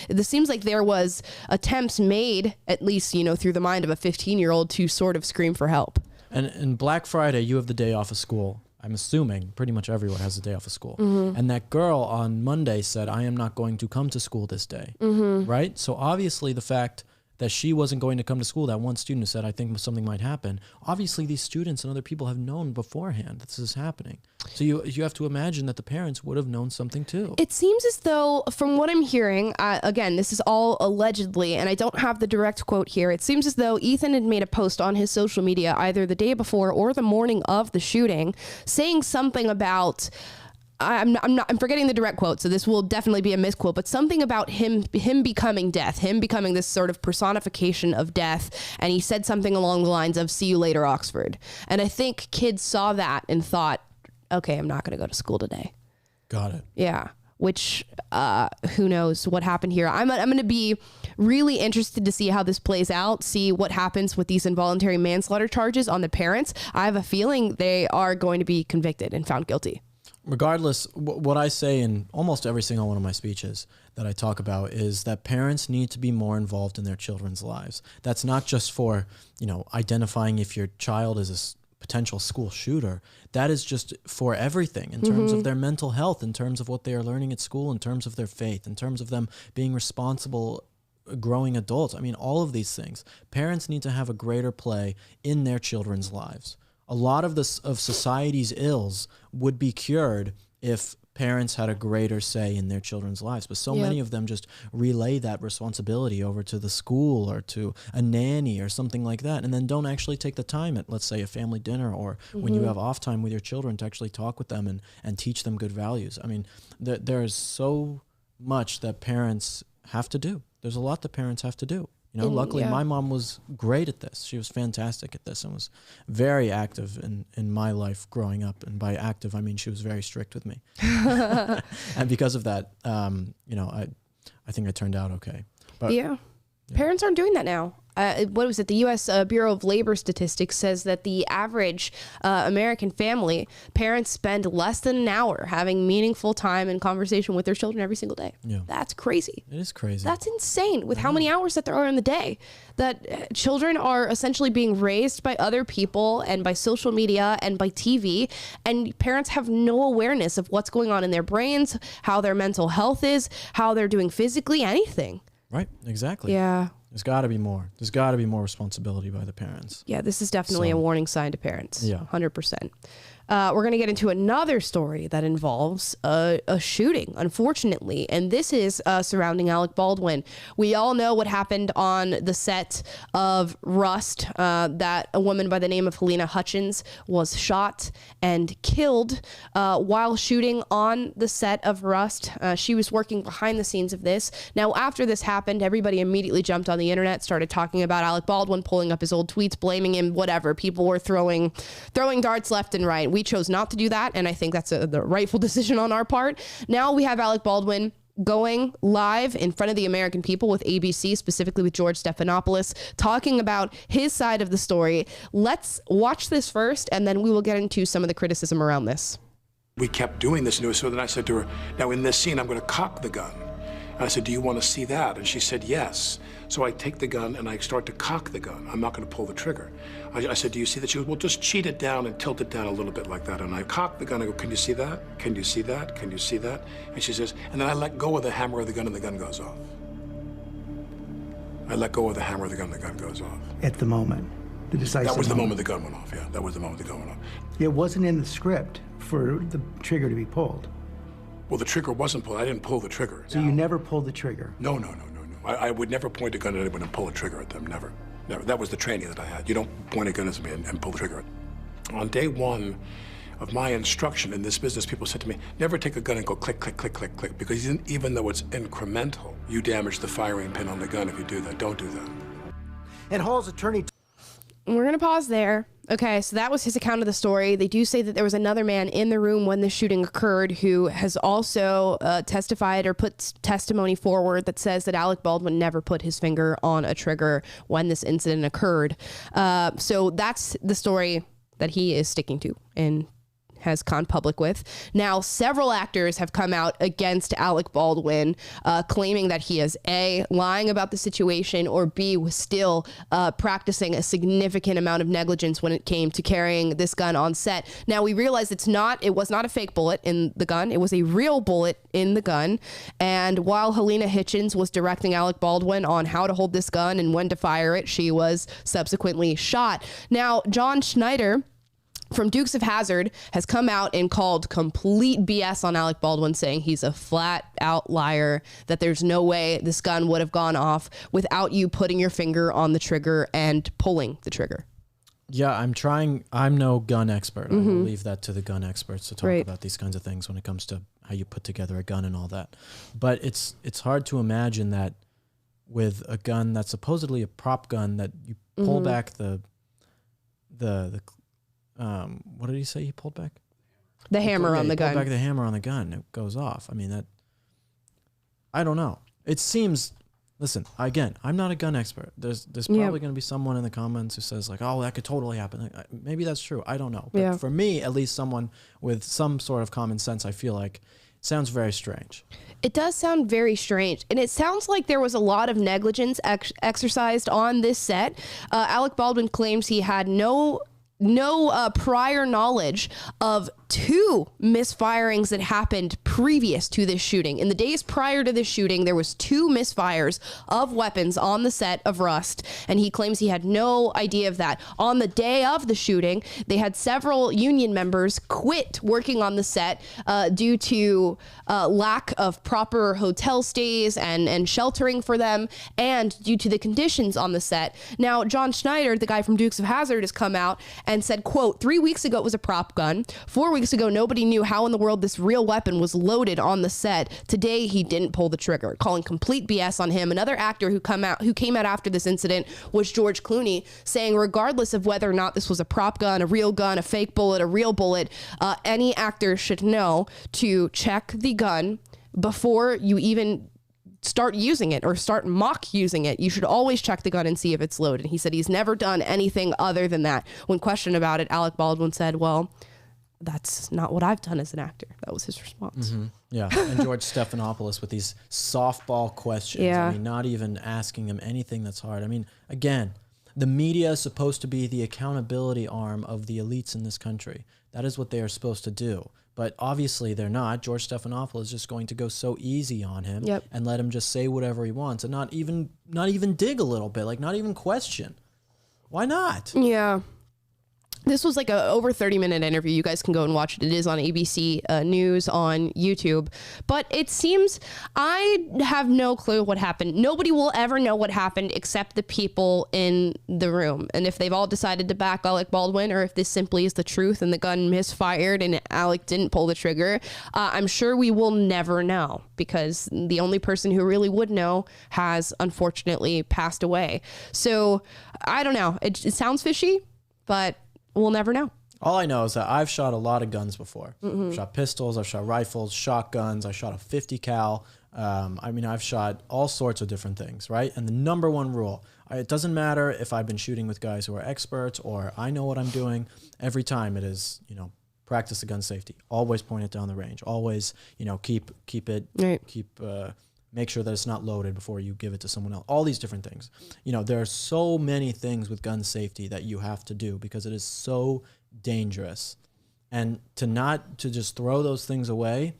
This seems like there was attempts made, at least, through the mind of a 15-year-old to sort of scream for help. And Black Friday, you have the day off of school. I'm assuming pretty much everyone has a day off of school. And that girl on Monday said, I am not going to come to school this day. Right? So obviously the fact that she wasn't going to come to school, that one student who said, I think something might happen. Obviously, these students and other people have known beforehand that this is happening. So you have to imagine that the parents would have known something too. It seems as though, from what I'm hearing, again, this is all allegedly, and I don't have the direct quote here. It seems as though Ethan had made a post on his social media either the day before or the morning of the shooting saying something about... I'm forgetting the direct quote, so this will definitely be a misquote, but something about him becoming death, him becoming this sort of personification of death. And he said something along the lines of, see you later, Oxford. And I think kids saw that and thought, okay, I'm not going to go to school today. Got it. Yeah. Which, who knows what happened here. I'm going to be really interested to see how this plays out, see what happens with these involuntary manslaughter charges on the parents. I have a feeling they are going to be convicted and found guilty. Regardless, what I say in almost every single one of my speeches that I talk about is that parents need to be more involved in their children's lives. That's not just for, identifying if your child is a potential school shooter. That is just for everything in terms of their mental health, in terms of what they are learning at school, in terms of their faith, in terms of them being responsible growing adults. I mean, all of these things. Parents need to have a greater play in their children's lives. A lot of society's ills would be cured if parents had a greater say in their children's lives. But so many of them just relay that responsibility over to the school or to a nanny or something like that, and then don't actually take the time at, let's say, a family dinner or when you have off time with your children to actually talk with them and teach them good values. I mean, there is so much that parents have to do. There's a lot that parents have to do. Luckily, my mom was great at this. She was fantastic at this and was very active in my life growing up. And by active, I mean she was very strict with me. And because of that, I think I turned out okay. But, Parents aren't doing that now. What was it? The U.S. Bureau of Labor Statistics says that the average American family, parents spend less than an hour having meaningful time and conversation with their children every single day. Yeah. That's crazy. It is crazy. That's insane with how many hours that there are in the day. That children are essentially being raised by other people and by social media and by TV, and parents have no awareness of what's going on in their brains, how their mental health is, how they're doing physically, anything. Right, exactly. Yeah. There's got to be more. There's got to be more responsibility by the parents. Yeah, this is definitely a warning sign to parents. Yeah. 100%. We're going to get into another story that involves a shooting, unfortunately, and this is surrounding Alec Baldwin. We all know what happened on the set of Rust, that a woman by the name of Helena Hutchins was shot and killed while shooting on the set of Rust. She was working behind the scenes of this. Now, after this happened, everybody immediately jumped on the internet, started talking about Alec Baldwin, pulling up his old tweets, blaming him, whatever. People were throwing darts left and right. We chose not to do that, and I think that's the rightful decision on our part. Now we have Alec Baldwin going live in front of the American people with ABC, specifically with George Stephanopoulos, talking about his side of the story. Let's watch this first, and then we will get into some of the criticism around this. We kept doing this, and so then I said to her, now in this scene, I'm going to cock the gun. And I said, do you want to see that? And she said, yes. So I take the gun and I start to cock the gun. I'm not going to pull the trigger. I said, do you see that? She goes, well, just cheat it down and tilt it down a little bit like that. And I cock the gun. I go, can you see that? Can you see that? Can you see that? And she says, and then I let go of the hammer of the gun and the gun goes off. I let go of the hammer of the gun and the gun goes off. At the moment, the decisive That was the moment the gun went off, yeah. That was the moment the gun went off. It wasn't in the script for the trigger to be pulled. Well, the trigger wasn't pulled. I didn't pull the trigger. So you never pulled the trigger? No. I would never point a gun at anyone and pull a trigger at them, never. That was the training that I had. You don't point a gun at me and pull the trigger. On day one, of my instruction in this business, people said to me, never take a gun and go click, click, click, click, click, because even though it's incremental, you damage the firing pin on the gun if you do that. Don't do that. And Hall's attorney... We're going to pause there. Okay, so that was his account of the story. They do say that there was another man in the room when the shooting occurred who has also testified or put testimony forward that says that Alec Baldwin never put his finger on a trigger when this incident occurred. So that's the story that he is sticking to and has gone public with. Now, several actors have come out against Alec Baldwin, claiming that he is A, lying about the situation, or B, was still practicing a significant amount of negligence when it came to carrying this gun on set. Now, we realize it was not a fake bullet in the gun. It was a real bullet in the gun. And while Helena Hitchens was directing Alec Baldwin on how to hold this gun and when to fire it, she was subsequently shot. Now, John Schneider from Dukes of Hazzard has come out and called complete BS on Alec Baldwin, saying he's a flat out liar, that there's no way this gun would have gone off without you putting your finger on the trigger and pulling the trigger. Yeah, I'm no gun expert. I will leave that to the gun experts to talk about these kinds of things when it comes to how you put together a gun and all that. But it's hard to imagine that with a gun that's supposedly a prop gun, that you pull back the what did he say he pulled back? The hammer on the gun. Pulled back the hammer on the gun. It goes off. I mean, I don't know. It seems, listen, again, I'm not a gun expert. There's probably going to be someone in the comments who says like, oh, that could totally happen. Maybe that's true. I don't know. But for me, at least someone with some sort of common sense, I feel like it sounds very strange. It does sound very strange. And it sounds like there was a lot of negligence exercised on this set. Alec Baldwin claims he had no prior knowledge of 2 misfirings that happened previous to this shooting. In the days prior to this shooting, there was 2 misfires of weapons on the set of Rust, and he claims he had no idea of that. On the day of the shooting, they had several union members quit working on the set due to lack of proper hotel stays and sheltering for them, and due to the conditions on the set. Now, John Schneider, the guy from Dukes of Hazzard, has come out and said, quote, 3 weeks ago it was a prop gun. 4 weeks ago, nobody knew how in the world this real weapon was loaded on the set. Today, he didn't pull the trigger, calling complete BS on him. Another actor who came out after this incident was George Clooney, saying regardless of whether or not this was a prop gun, a real gun, a fake bullet, a real bullet, any actor should know to check the gun before you even start using it or start mock using it. You should always check the gun and see if it's loaded. He said he's never done anything other than that. When questioned about it, Alec Baldwin said, well, that's not what I've done as an actor. That was his response. Yeah, and George Stephanopoulos with these softball questions. Yeah. I mean, not even asking him anything that's hard. I mean, again, the media is supposed to be the accountability arm of the elites in this country. That is what they are supposed to do. But obviously they're not. George Stephanopoulos is just going to go so easy on him and let him just say whatever he wants and not even dig a little bit, like not even question. Why not? Yeah. This was like a over 30-minute interview. You guys can go and watch it. It is on ABC News on YouTube. But it seems I have no clue what happened. Nobody will ever know what happened except the people in the room. And if they've all decided to back Alec Baldwin, or if this simply is the truth and the gun misfired and Alec didn't pull the trigger, I'm sure we will never know, because the only person who really would know has unfortunately passed away. So I don't know. It sounds fishy, but we'll never know. All I know is that I've shot a lot of guns before. I've shot pistols, I've shot rifles, shotguns, I shot a 50 cal. I mean, I've shot all sorts of different things, right? And the number one rule, it doesn't matter if I've been shooting with guys who are experts or I know what I'm doing. Every time it is, practice the gun safety. Always point it down the range. Always, keep it, make sure that it's not loaded before you give it to someone else. All these different things. There are so many things with gun safety that you have to do because it is so dangerous. And to just throw those things away,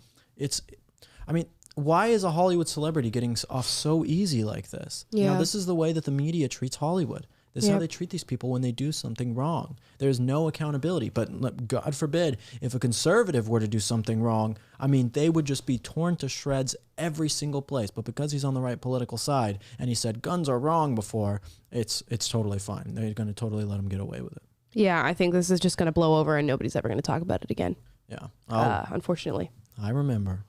why is a Hollywood celebrity getting off so easy like this? Yeah. This is the way that the media treats Hollywood. This is how they treat these people when they do something wrong. There's no accountability. But God forbid, if a conservative were to do something wrong, they would just be torn to shreds every single place. But because he's on the right political side and he said guns are wrong before, it's totally fine. They're going to totally let him get away with it. Yeah, I think this is just going to blow over and nobody's ever going to talk about it again. Yeah. Unfortunately. I remember.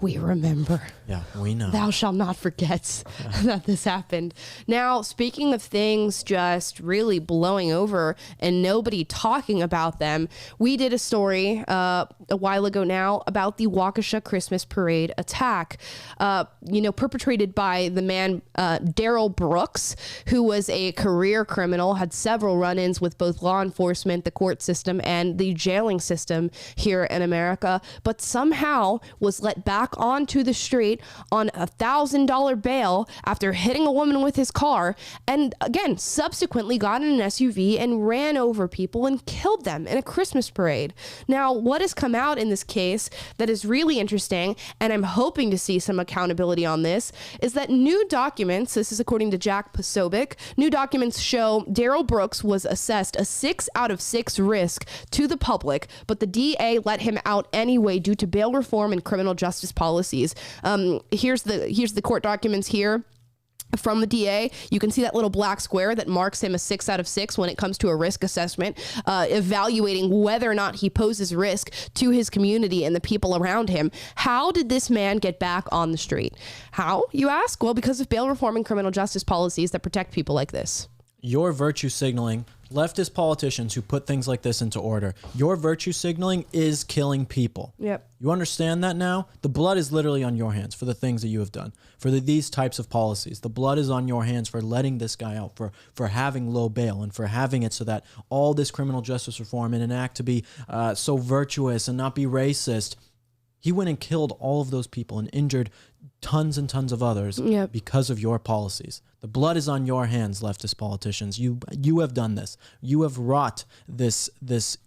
We remember. Yeah, we know. Thou shalt not forget that this happened. Now, speaking of things just really blowing over and nobody talking about them, we did a story a while ago now about the Waukesha Christmas parade attack, perpetrated by the man Daryl Brooks, who was a career criminal, had several run-ins with both law enforcement, the court system, and the jailing system here in America, but somehow was let back onto the street on $1,000 bail after hitting a woman with his car, and again subsequently got in an SUV and ran over people and killed them in a Christmas parade. Now, what has come out in this case that is really interesting, and I'm hoping to see some accountability on this, is that new documents, this is according to Jack Posobiec, new documents show Daryl Brooks was assessed a 6 out of 6 risk to the public, but the DA let him out anyway due to bail reform and criminal justice policies. Here's the court documents here from the DA. You can see that little black square that marks him a 6 out of 6 when it comes to a risk assessment, evaluating whether or not he poses risk to his community and the people around him. How did this man get back on the street? How, you ask? Well, because of bail reform and criminal justice policies that protect people like this. Your virtue signaling, leftist politicians who put things like this into order, your virtue signaling is killing people. Yep. You understand that now? The blood is literally on your hands for the things that you have done, for these types of policies. The blood is on your hands for letting this guy out, for having low bail, and for having it so that all this criminal justice reform and an act to be so virtuous and not be racist. He went and killed all of those people and injured tons and tons of others because of your policies. The blood is on your hands, leftist politicians. You have done this. You have wrought this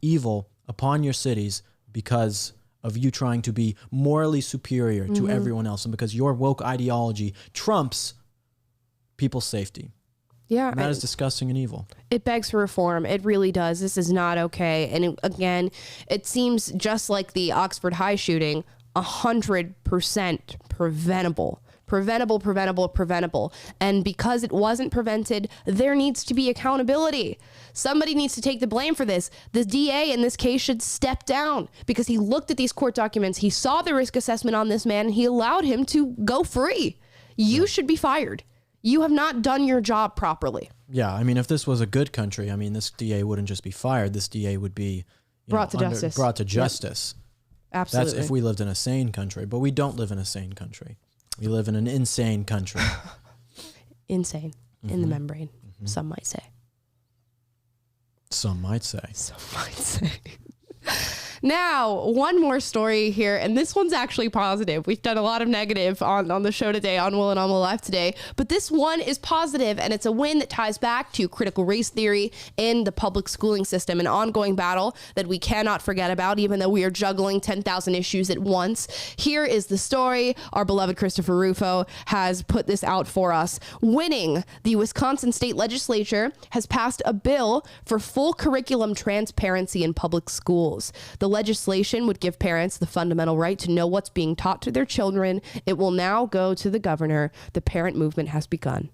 evil upon your cities because of you trying to be morally superior to everyone else, and because your woke ideology trumps people's safety. Yeah. And that is disgusting and evil. It begs for reform. It really does. This is not okay. And again, it seems just like the Oxford High shooting, 100% preventable. Preventable. And because it wasn't prevented, there needs to be accountability. Somebody needs to take the blame for this. The DA in this case should step down because he looked at these court documents. He saw the risk assessment on this man and he allowed him to go free. You should be fired. You have not done your job properly. Yeah, I mean, if this was a good country, I mean, this DA wouldn't just be fired. This DA would be brought to justice. Yep. Absolutely. That's if we lived in a sane country, but we don't live in a sane country. We live in an insane country. Insane. In the membrane, some might say. Some might say. Now, one more story here, and this one's actually positive. We've done a lot of negative on the show today, on Will and Amala Live today, but this one is positive, and it's a win that ties back to critical race theory in the public schooling system, an ongoing battle that we cannot forget about, even though we are juggling 10,000 issues at once. Here is the story. Our beloved Christopher Rufo has put this out for us. Winning, the Wisconsin state legislature has passed a bill for full curriculum transparency in public schools. The legislation would give parents the fundamental right to know what's being taught to their children. It will now go to the governor. The parent movement has begun.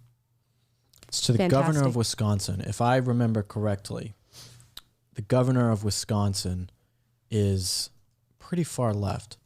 It's to the governor of Wisconsin. If I remember correctly, the governor of Wisconsin is pretty far left.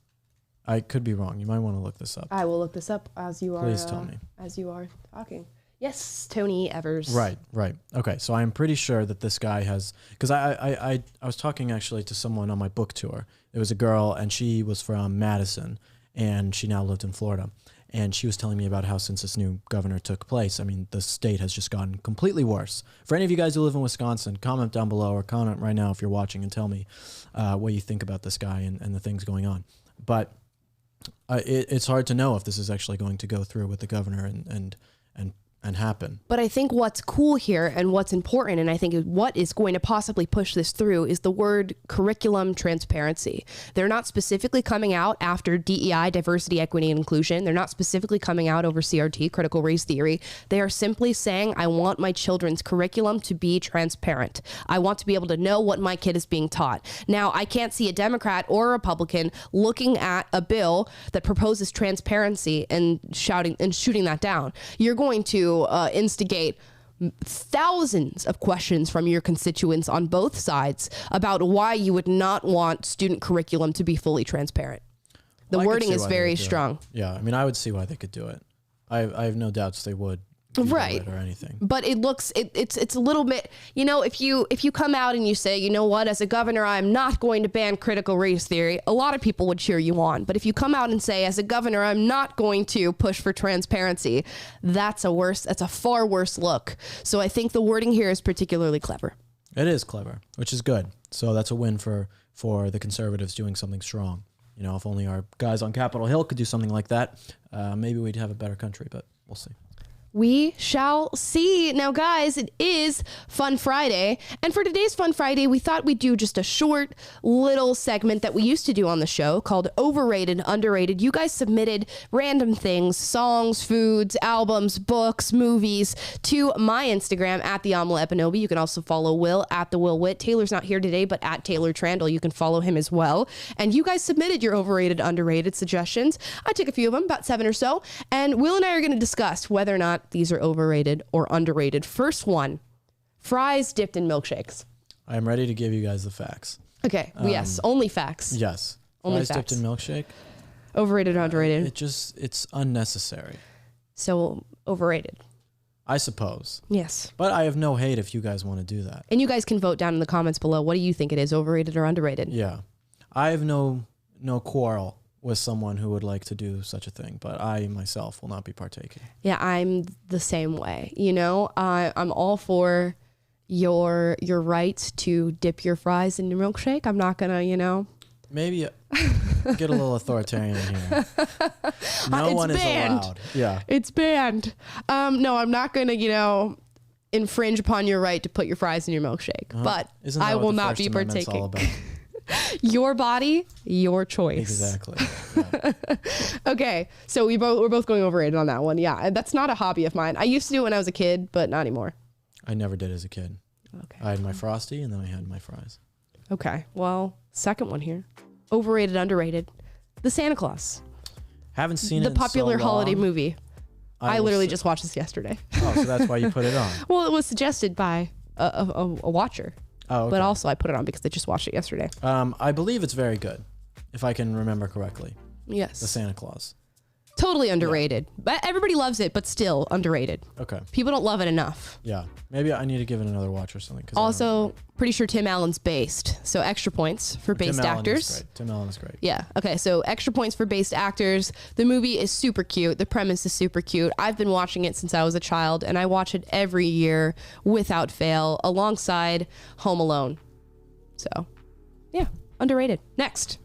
I could be wrong. You might want to look this up. I will look this up as you are. Please tell me. As you are talking. Yes, Tony Evers. Right. Okay, so I'm pretty sure that this guy has, because I was talking actually to someone on my book tour. It was a girl, and she was from Madison, and she now lived in Florida. And she was telling me about how since this new governor took place, I mean, the state has just gotten completely worse. For any of you guys who live in Wisconsin, comment down below or comment right now if you're watching and tell me what you think about this guy and the things going on. But it's hard to know if this is actually going to go through with the governor and happen. But I think what's cool here and what's important, and I think what is going to possibly push this through, is the word curriculum transparency. They're not specifically coming out after DEI, diversity, equity, and inclusion. They're not specifically coming out over CRT, critical race theory. They are simply saying, I want my children's curriculum to be transparent. I want to be able to know what my kid is being taught. Now, I can't see a Democrat or a Republican looking at a bill that proposes transparency and shouting and shooting that down. You're going to instigate thousands of questions from your constituents on both sides about why you would not want student curriculum to be fully transparent. The wording is very strong. Yeah, I mean, I would see why they could do it. I have no doubts they would. Right. Or anything. But it looks it's a little bit, if you come out and you say, you know what, as a governor, I'm not going to ban critical race theory, a lot of people would cheer you on. But if you come out and say, as a governor, I'm not going to push for transparency, that's a far worse look. So I think the wording here is particularly clever. It is clever, which is good. So that's a win for the conservatives doing something strong. If only our guys on Capitol Hill could do something like that, maybe we'd have a better country, but we'll see. We shall see. Now, guys, it is Fun Friday. And for today's Fun Friday, we thought we'd do just a short little segment that we used to do on the show called Overrated, Underrated. You guys submitted random things, songs, foods, albums, books, movies to my Instagram at the Amala Epinobi. You can also follow Will at the Will Witt. Taylor's not here today, but at Taylor Trandle, you can follow him as well. And you guys submitted your overrated, underrated suggestions. I took a few of them, about 7 or so. And Will and I are going to discuss whether or not these are overrated or underrated. First one, fries dipped in milkshakes. I'm ready to give you guys the facts. Okay. Yes. Only facts. Yes. Only fries facts. dipped in milkshake. Overrated or underrated? It's unnecessary. So overrated. I suppose. Yes. But I have no hate if you guys want to do that. And you guys can vote down in the comments below. What do you think it is, overrated or underrated? Yeah. I have no quarrel with someone who would like to do such a thing, but I myself will not be partaking. Yeah, I'm the same way. I'm all for your right to dip your fries in your milkshake. I'm not gonna, Maybe get a little authoritarian here. No one is allowed. Yeah, it's banned. No, I'm not gonna, infringe upon your right to put your fries in your milkshake, but I will not be partaking. Your body, your choice. Exactly. Yeah. Okay, so we're both going overrated on that one. Yeah, that's not a hobby of mine. I used to do it when I was a kid, but not anymore. I never did as a kid. Okay. I had my Frosty and then I had my fries. Okay, well, second one here. Overrated, underrated. The Santa Claus. Haven't seen it the popular holiday movie. I literally just watched this yesterday. Oh, so that's why you put it on. Well, it was suggested by a watcher. Oh, okay. But also I put it on because I just watched it yesterday. I believe it's very good, if I can remember correctly. Yes. The Santa Claus. Totally underrated. But everybody loves it, but still underrated. Okay. People don't love it enough. Yeah. Maybe I need to give it another watch or something. Also, pretty sure Tim Allen's based. So extra points for based actors. Tim Allen is great. Yeah. Okay. So extra points for based actors. The movie is super cute. The premise is super cute. I've been watching it since I was a child, and I watch it every year without fail alongside Home Alone. So, yeah. Underrated. Next.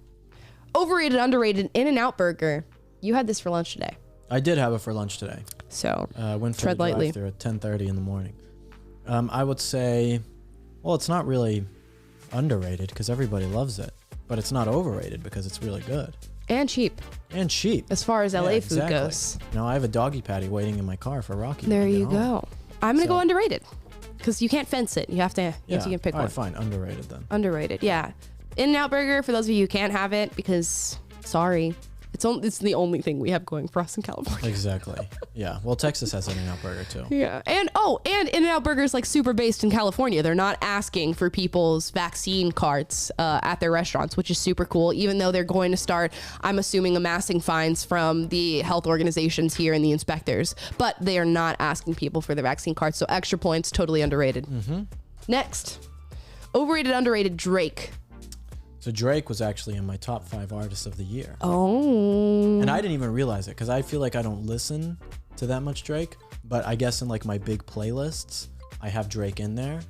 Overrated, underrated, In-N-Out Burger. You had this for lunch today. I did have it for lunch today. So went for tread the lightly. drive-thru at 10:30 in the morning. I would say, well, it's not really underrated because everybody loves it, but it's not overrated because it's really good. And cheap. And cheap. As far as LA food exactly. goes. I have a doggy patty waiting in my car for Rocky. There you go. I'm going to go underrated because you can't fence it. You have to pick one. All right, fine. Underrated then. Underrated, yeah. In-N-Out Burger, for those of you who can't have it, because, sorry, it's the only thing we have going for us in California. Exactly. Yeah. Well, Texas has In-N-Out Burger too. Yeah. And In-N-Out Burger is like super based in California. They're not asking for people's vaccine cards at their restaurants, which is super cool, even though they're going to start, I'm assuming, amassing fines from the health organizations here and the inspectors. But they are not asking people for their vaccine cards. So extra points, totally underrated. Mm-hmm. Next. Overrated, underrated, Drake. So Drake was actually in my top 5 artists of the year. Oh. And I didn't even realize it because I feel like I don't listen to that much Drake, but I guess in like my big playlists, I have Drake in there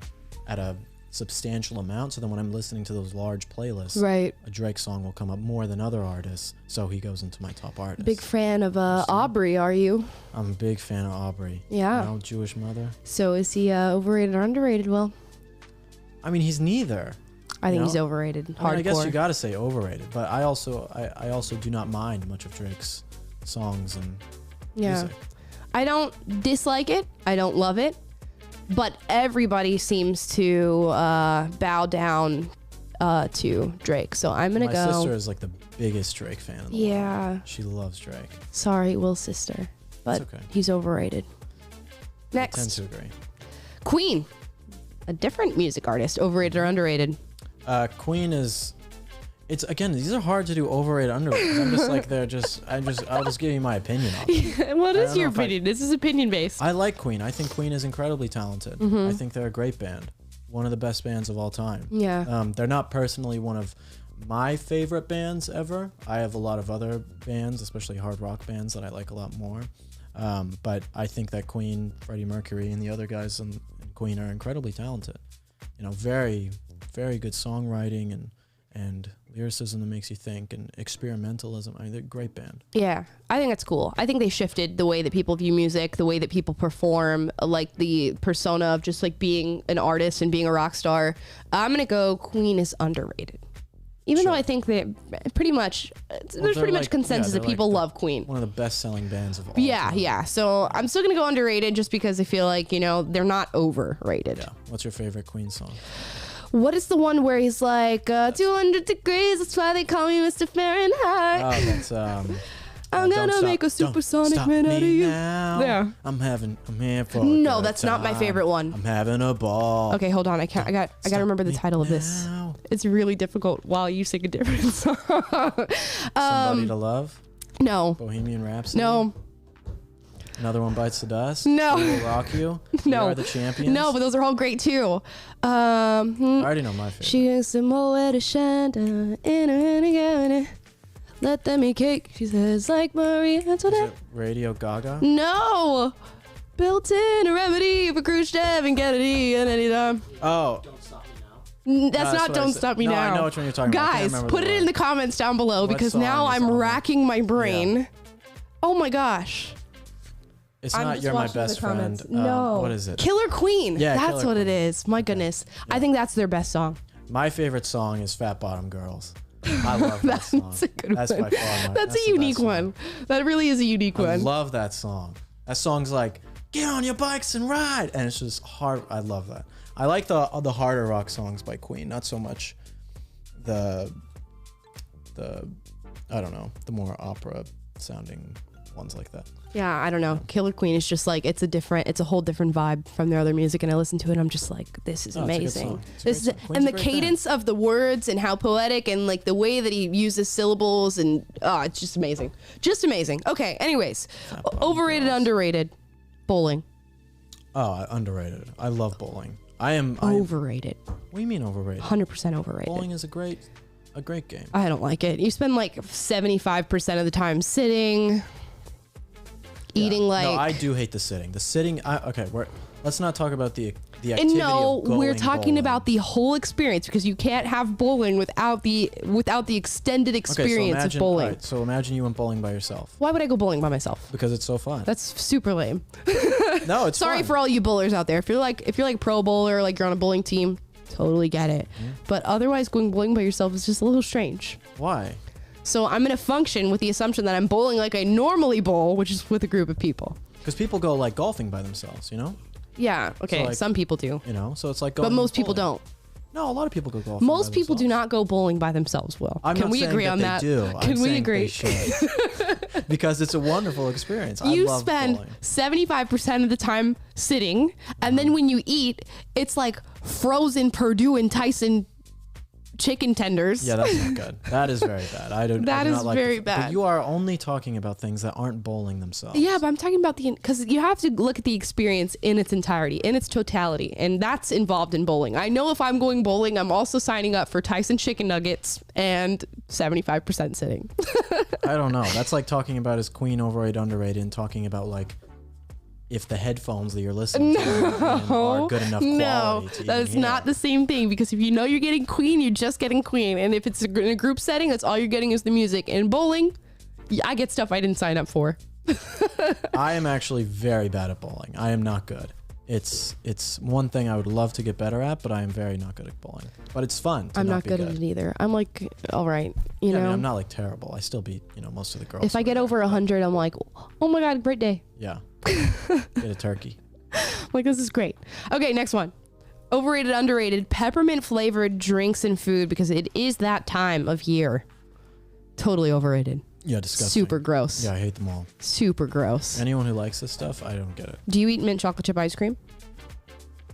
at a substantial amount. So then when I'm listening to those large playlists, right, a Drake song will come up more than other artists. So he goes into my top artists. Big fan of Aubrey, are you? I'm a big fan of Aubrey. Yeah. Jewish mother. So is he overrated or underrated, Will? I mean, he's neither. I think he's overrated. Hardcore. I guess you got to say overrated, but I also do not mind much of Drake's songs and music. I don't dislike it. I don't love it, but everybody seems to bow down to Drake. So I'm gonna go. My sister is like the biggest Drake fan in the world. She loves Drake. Sorry, Will's sister, but okay. He's overrated. Next. I tend to agree. Queen, a different music artist, overrated or underrated? Queen is. It's again. These are hard to do overrated, underrated. I'm just like I'll just give you my opinion on it. What is your opinion? This is opinion based. I like Queen. I think Queen is incredibly talented. I think they're a great band, one of the best bands of all time. Yeah. They're not personally one of my favorite bands ever. I have a lot of other bands, especially hard rock bands, that I like a lot more. But I think that Queen, Freddie Mercury, and the other guys in Queen are incredibly talented. You know, very, very good songwriting and lyricism that makes you think, and experimentalism. I mean, they're a great band. Yeah, I think that's cool. I think they shifted the way that people view music, the way that people perform, like the persona of just like being an artist and being a rock star. I'm gonna go Queen is underrated. Even though I think that pretty much, there's pretty much consensus that people love Queen. One of the best-selling bands of all time. Yeah. So I'm still gonna go underrated just because I feel like, you know, they're not overrated. Yeah. What's your favorite Queen song? What is the one where he's like 200 degrees? That's why they call me Mr. Fahrenheit. Oh, that's I'm gonna make a supersonic man out of you. Now. Yeah. I'm here for. No, that's not my favorite one. I'm having a ball. Okay, hold on. I gotta remember the title of this. It's really difficult while you sing a different song. Somebody to Love. No. Bohemian Rhapsody. No. Another One Bites the Dust. No. We Will Rock You. No. We Are the Champions. No, but those are all great too. I already know my favorite. She is the more to shine in her let them eat cake. She says like Maria Antoinette. Radio Gaga. No. Built in a remedy for Khrushchev and Kennedy and anytime. Oh. That's not Don't Stop Me Now. I know which one you're talking about. Guys, put it in the comments down below because now song is I'm on racking my brain. Oh my gosh. It's I'm not just You're My watching the Best Friend. comments. No. What is it? Killer Queen. Yeah, That's Killer what it Queen. is. My goodness. I think that's their best song. My favorite song is Fat Bottom Girls. I love that song. That's a good That's one. by far That's a the unique best one. That really is a unique I one. love that song. That song's like, get on your bikes and ride. And it's just hard. I love that. I like the harder rock songs by Queen, not so much the I don't know, the more opera sounding ones like that. Yeah, I don't know. Killer Queen is just like it's a whole different vibe from their other music, and I listen to it and I'm just like, this is amazing. This is and the cadence of the words and how poetic and like the way that he uses syllables and it's just amazing. Just amazing. Okay, anyways. Overrated, underrated. Bowling. Oh, underrated. I love bowling. I am overrated. What do you mean overrated? 100% overrated. Bowling is a great game. I don't like it. You spend like 75% of the time sitting, eating like. No, I do hate the sitting. The sitting. Let's not talk about the activity. No, of going we're talking bowling. about the whole experience because you can't have bowling without the extended experience of bowling. All right, so imagine you went bowling by yourself. Why would I go bowling by myself? Because it's so fun. That's super lame. No, it's sorry fun. for all you bowlers out there. If you're like pro bowler, like you're on a bowling team, totally get it. But otherwise, going bowling by yourself is just a little strange. Why? So I'm gonna function with the assumption that I'm bowling like I normally bowl, which is with a group of people. Because people go like golfing by themselves, you know? Yeah. Okay. So, like, some people do. You know, so it's like going. But most people don't. No, a lot of people go golfing. Most people do not go bowling by themselves, Will. I'm Can not we saying agree that on they that? do. Can I'm we saying agree? They should. Because it's a wonderful experience. You I love spend bowling. 75% of the time sitting, and then when you eat, it's like frozen Purdue and Tyson chicken tenders. Yeah, that's not good. That is very bad. I do That not is like very But bad. you are only talking about things that aren't bowling themselves. Yeah, but I'm talking about because you have to look at the experience in its entirety, in its totality, and that's involved in bowling. I know if I'm going bowling, I'm also signing up for Tyson chicken nuggets and 75% sitting. I don't know. That's like talking about is Queen overrated, underrated, and talking about like if the headphones that you're listening to are good enough quality. No, to that even is hear. not the same thing because if you know you're getting Queen, you're just getting Queen. And if it's in a group setting, that's all you're getting is the music. And bowling, I get stuff I didn't sign up for. I am actually very bad at bowling. I am not good. It's one thing I would love to get better at, but I am very not good at bowling. But it's fun. I'm not good at it either. I'm like, all right, you know. I mean, I'm not like terrible. I still beat most of the girls. If I get over 100, I'm like, oh my God, great day. Yeah. Get a turkey. Like, this is great. Okay, next one. Overrated, underrated, peppermint flavored drinks and food because it is that time of year. Totally overrated. Yeah, disgusting. Super gross. Yeah, I hate them all. Super gross. Anyone who likes this stuff, I don't get it. Do you eat mint chocolate chip ice cream?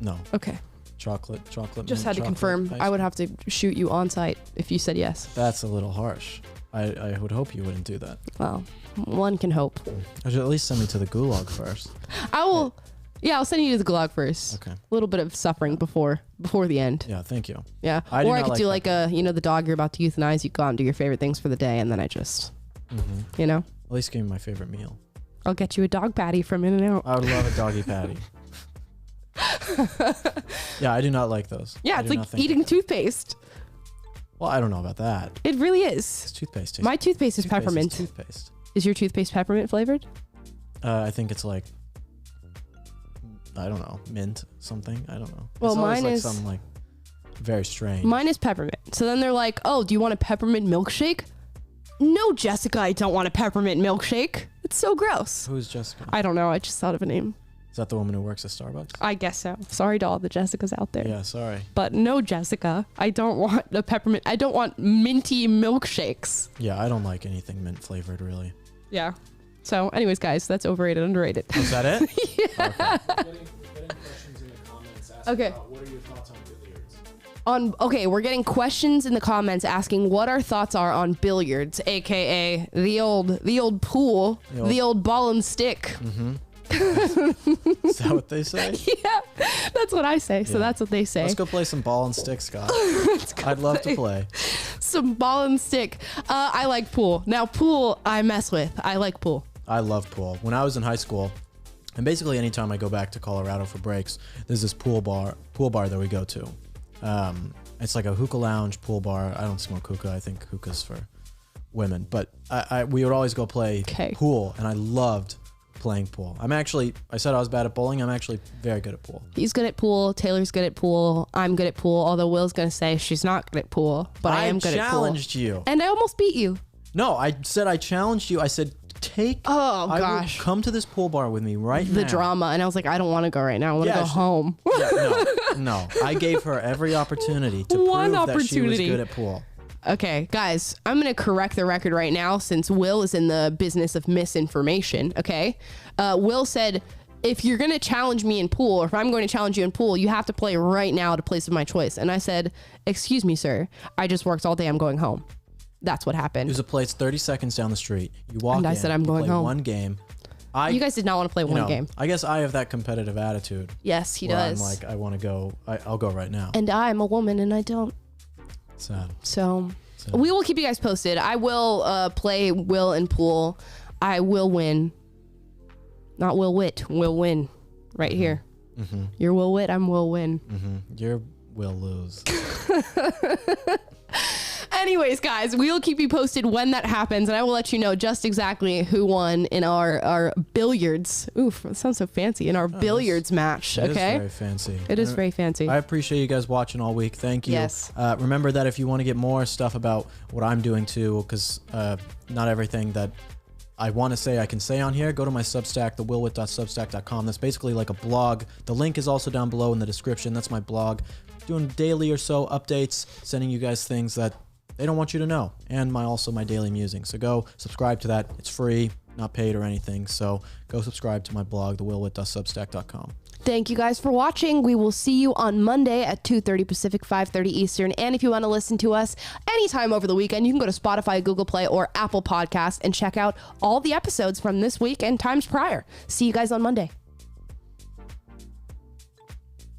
No. Okay. Chocolate. Just had to mint confirm. chocolate I ice would have to shoot you on site if you said yes. That's a little harsh. I would hope you wouldn't do that. Well, one can hope. Or at least send me to the gulag first. I will. Yeah, I'll send you to the gulag first. Okay. A little bit of suffering before the end. Yeah, thank you. Yeah. Or I could do like the dog you're about to euthanize. You go out and do your favorite things for the day, and then I just, At least give me my favorite meal. I'll get you a dog patty from In-N-Out. I would love a doggy patty. Yeah, I do not like those. Yeah, it's like eating toothpaste. Well, I don't know about that. It really is. It's toothpaste. My toothpaste is peppermint. Toothpaste. Is your toothpaste peppermint flavored? I think it's like, I don't know, mint something. I don't know. Well, it's mine like is some like very strange. Mine is peppermint. So then they're like, "Oh, do you want a peppermint milkshake?" No, Jessica, I don't want a peppermint milkshake. It's so gross. Who's Jessica? I don't know. I just thought of a name. Is that the woman who works at Starbucks? I guess so. Sorry to all the Jessicas out there. Yeah, sorry. But no, Jessica, I don't want a peppermint. I don't want minty milkshakes. Yeah, I don't like anything mint flavored, really. Yeah. So, anyways, guys, that's overrated, underrated. Is that it? Yeah. Okay. Getting questions in the comments asking Okay. about what are your thoughts on billiards? Okay, we're getting questions in the comments asking what our thoughts are on billiards, aka the old pool, the old ball and stick. Mm-hmm. Is that what they say? Yeah, that's what I say. So that's what they say. Let's go play some ball and stick, Scott. I'd love to play. Some ball and stick. I like pool. Now, pool I mess with. I like pool. I love pool. When I was in high school, and basically anytime I go back to Colorado for breaks, there's this pool bar that we go to. It's like a hookah lounge pool bar. I don't smoke hookah. I think hookah's for women. But we would always go play pool, and I loved playing pool. I said I was bad at bowling. I'm actually very good at pool. He's good at pool. Taylor's good at pool. I'm good at pool. Although Will's going to say she's not good at pool, but I am good at pool. I challenged you. And I almost beat you. No, I said I challenged you. I said, I will come to this pool bar with me right now. The drama. And I was like, I don't want to go right now. I want to go home. Yeah, no. I gave her every opportunity to prove that she was good at pool. Okay, guys, I'm going to correct the record right now since Will is in the business of misinformation, okay? Will said, if you're going to challenge me in pool, or if I'm going to challenge you in pool, you have to play right now at a place of my choice. And I said, excuse me, sir. I just worked all day. I'm going home. That's what happened. There's a place 30 seconds down the street. You walk in. And I said, I'm going home. One game. You guys did not want to play one game. I guess I have that competitive attitude. Yes, he does. I'm like, I want to go. I'll go right now. And I'm a woman and I don't. Sad. So we will keep you guys posted. I will play Will in pool. I will win. Not Will Witt. Will win. Right here. Mm-hmm. You're Will Witt. I'm Will win. Mm-hmm. You're Will lose. Anyways, guys, we'll keep you posted when that happens, and I will let you know just exactly who won in our billiards. Oof, that sounds so fancy. In our billiards match, okay? It is very fancy. It is very fancy. I appreciate you guys watching all week. Thank you. Yes. Remember that if you want to get more stuff about what I'm doing too, because not everything that I want to say I can say on here, go to my Substack, thewillwitt.substack.com. That's basically like a blog. The link is also down below in the description. That's my blog. Doing daily or so updates, sending you guys things that they don't want you to know, and also my daily musing. So go subscribe to that. It's free, not paid or anything. So go subscribe to my blog, thewillwitt.substack.com. Thank you guys for watching. We will see you on Monday at 2:30 Pacific, 5:30 Eastern. And if you want to listen to us anytime over the weekend, you can go to Spotify, Google Play, or Apple Podcasts and check out all the episodes from this week and times prior. See you guys on Monday.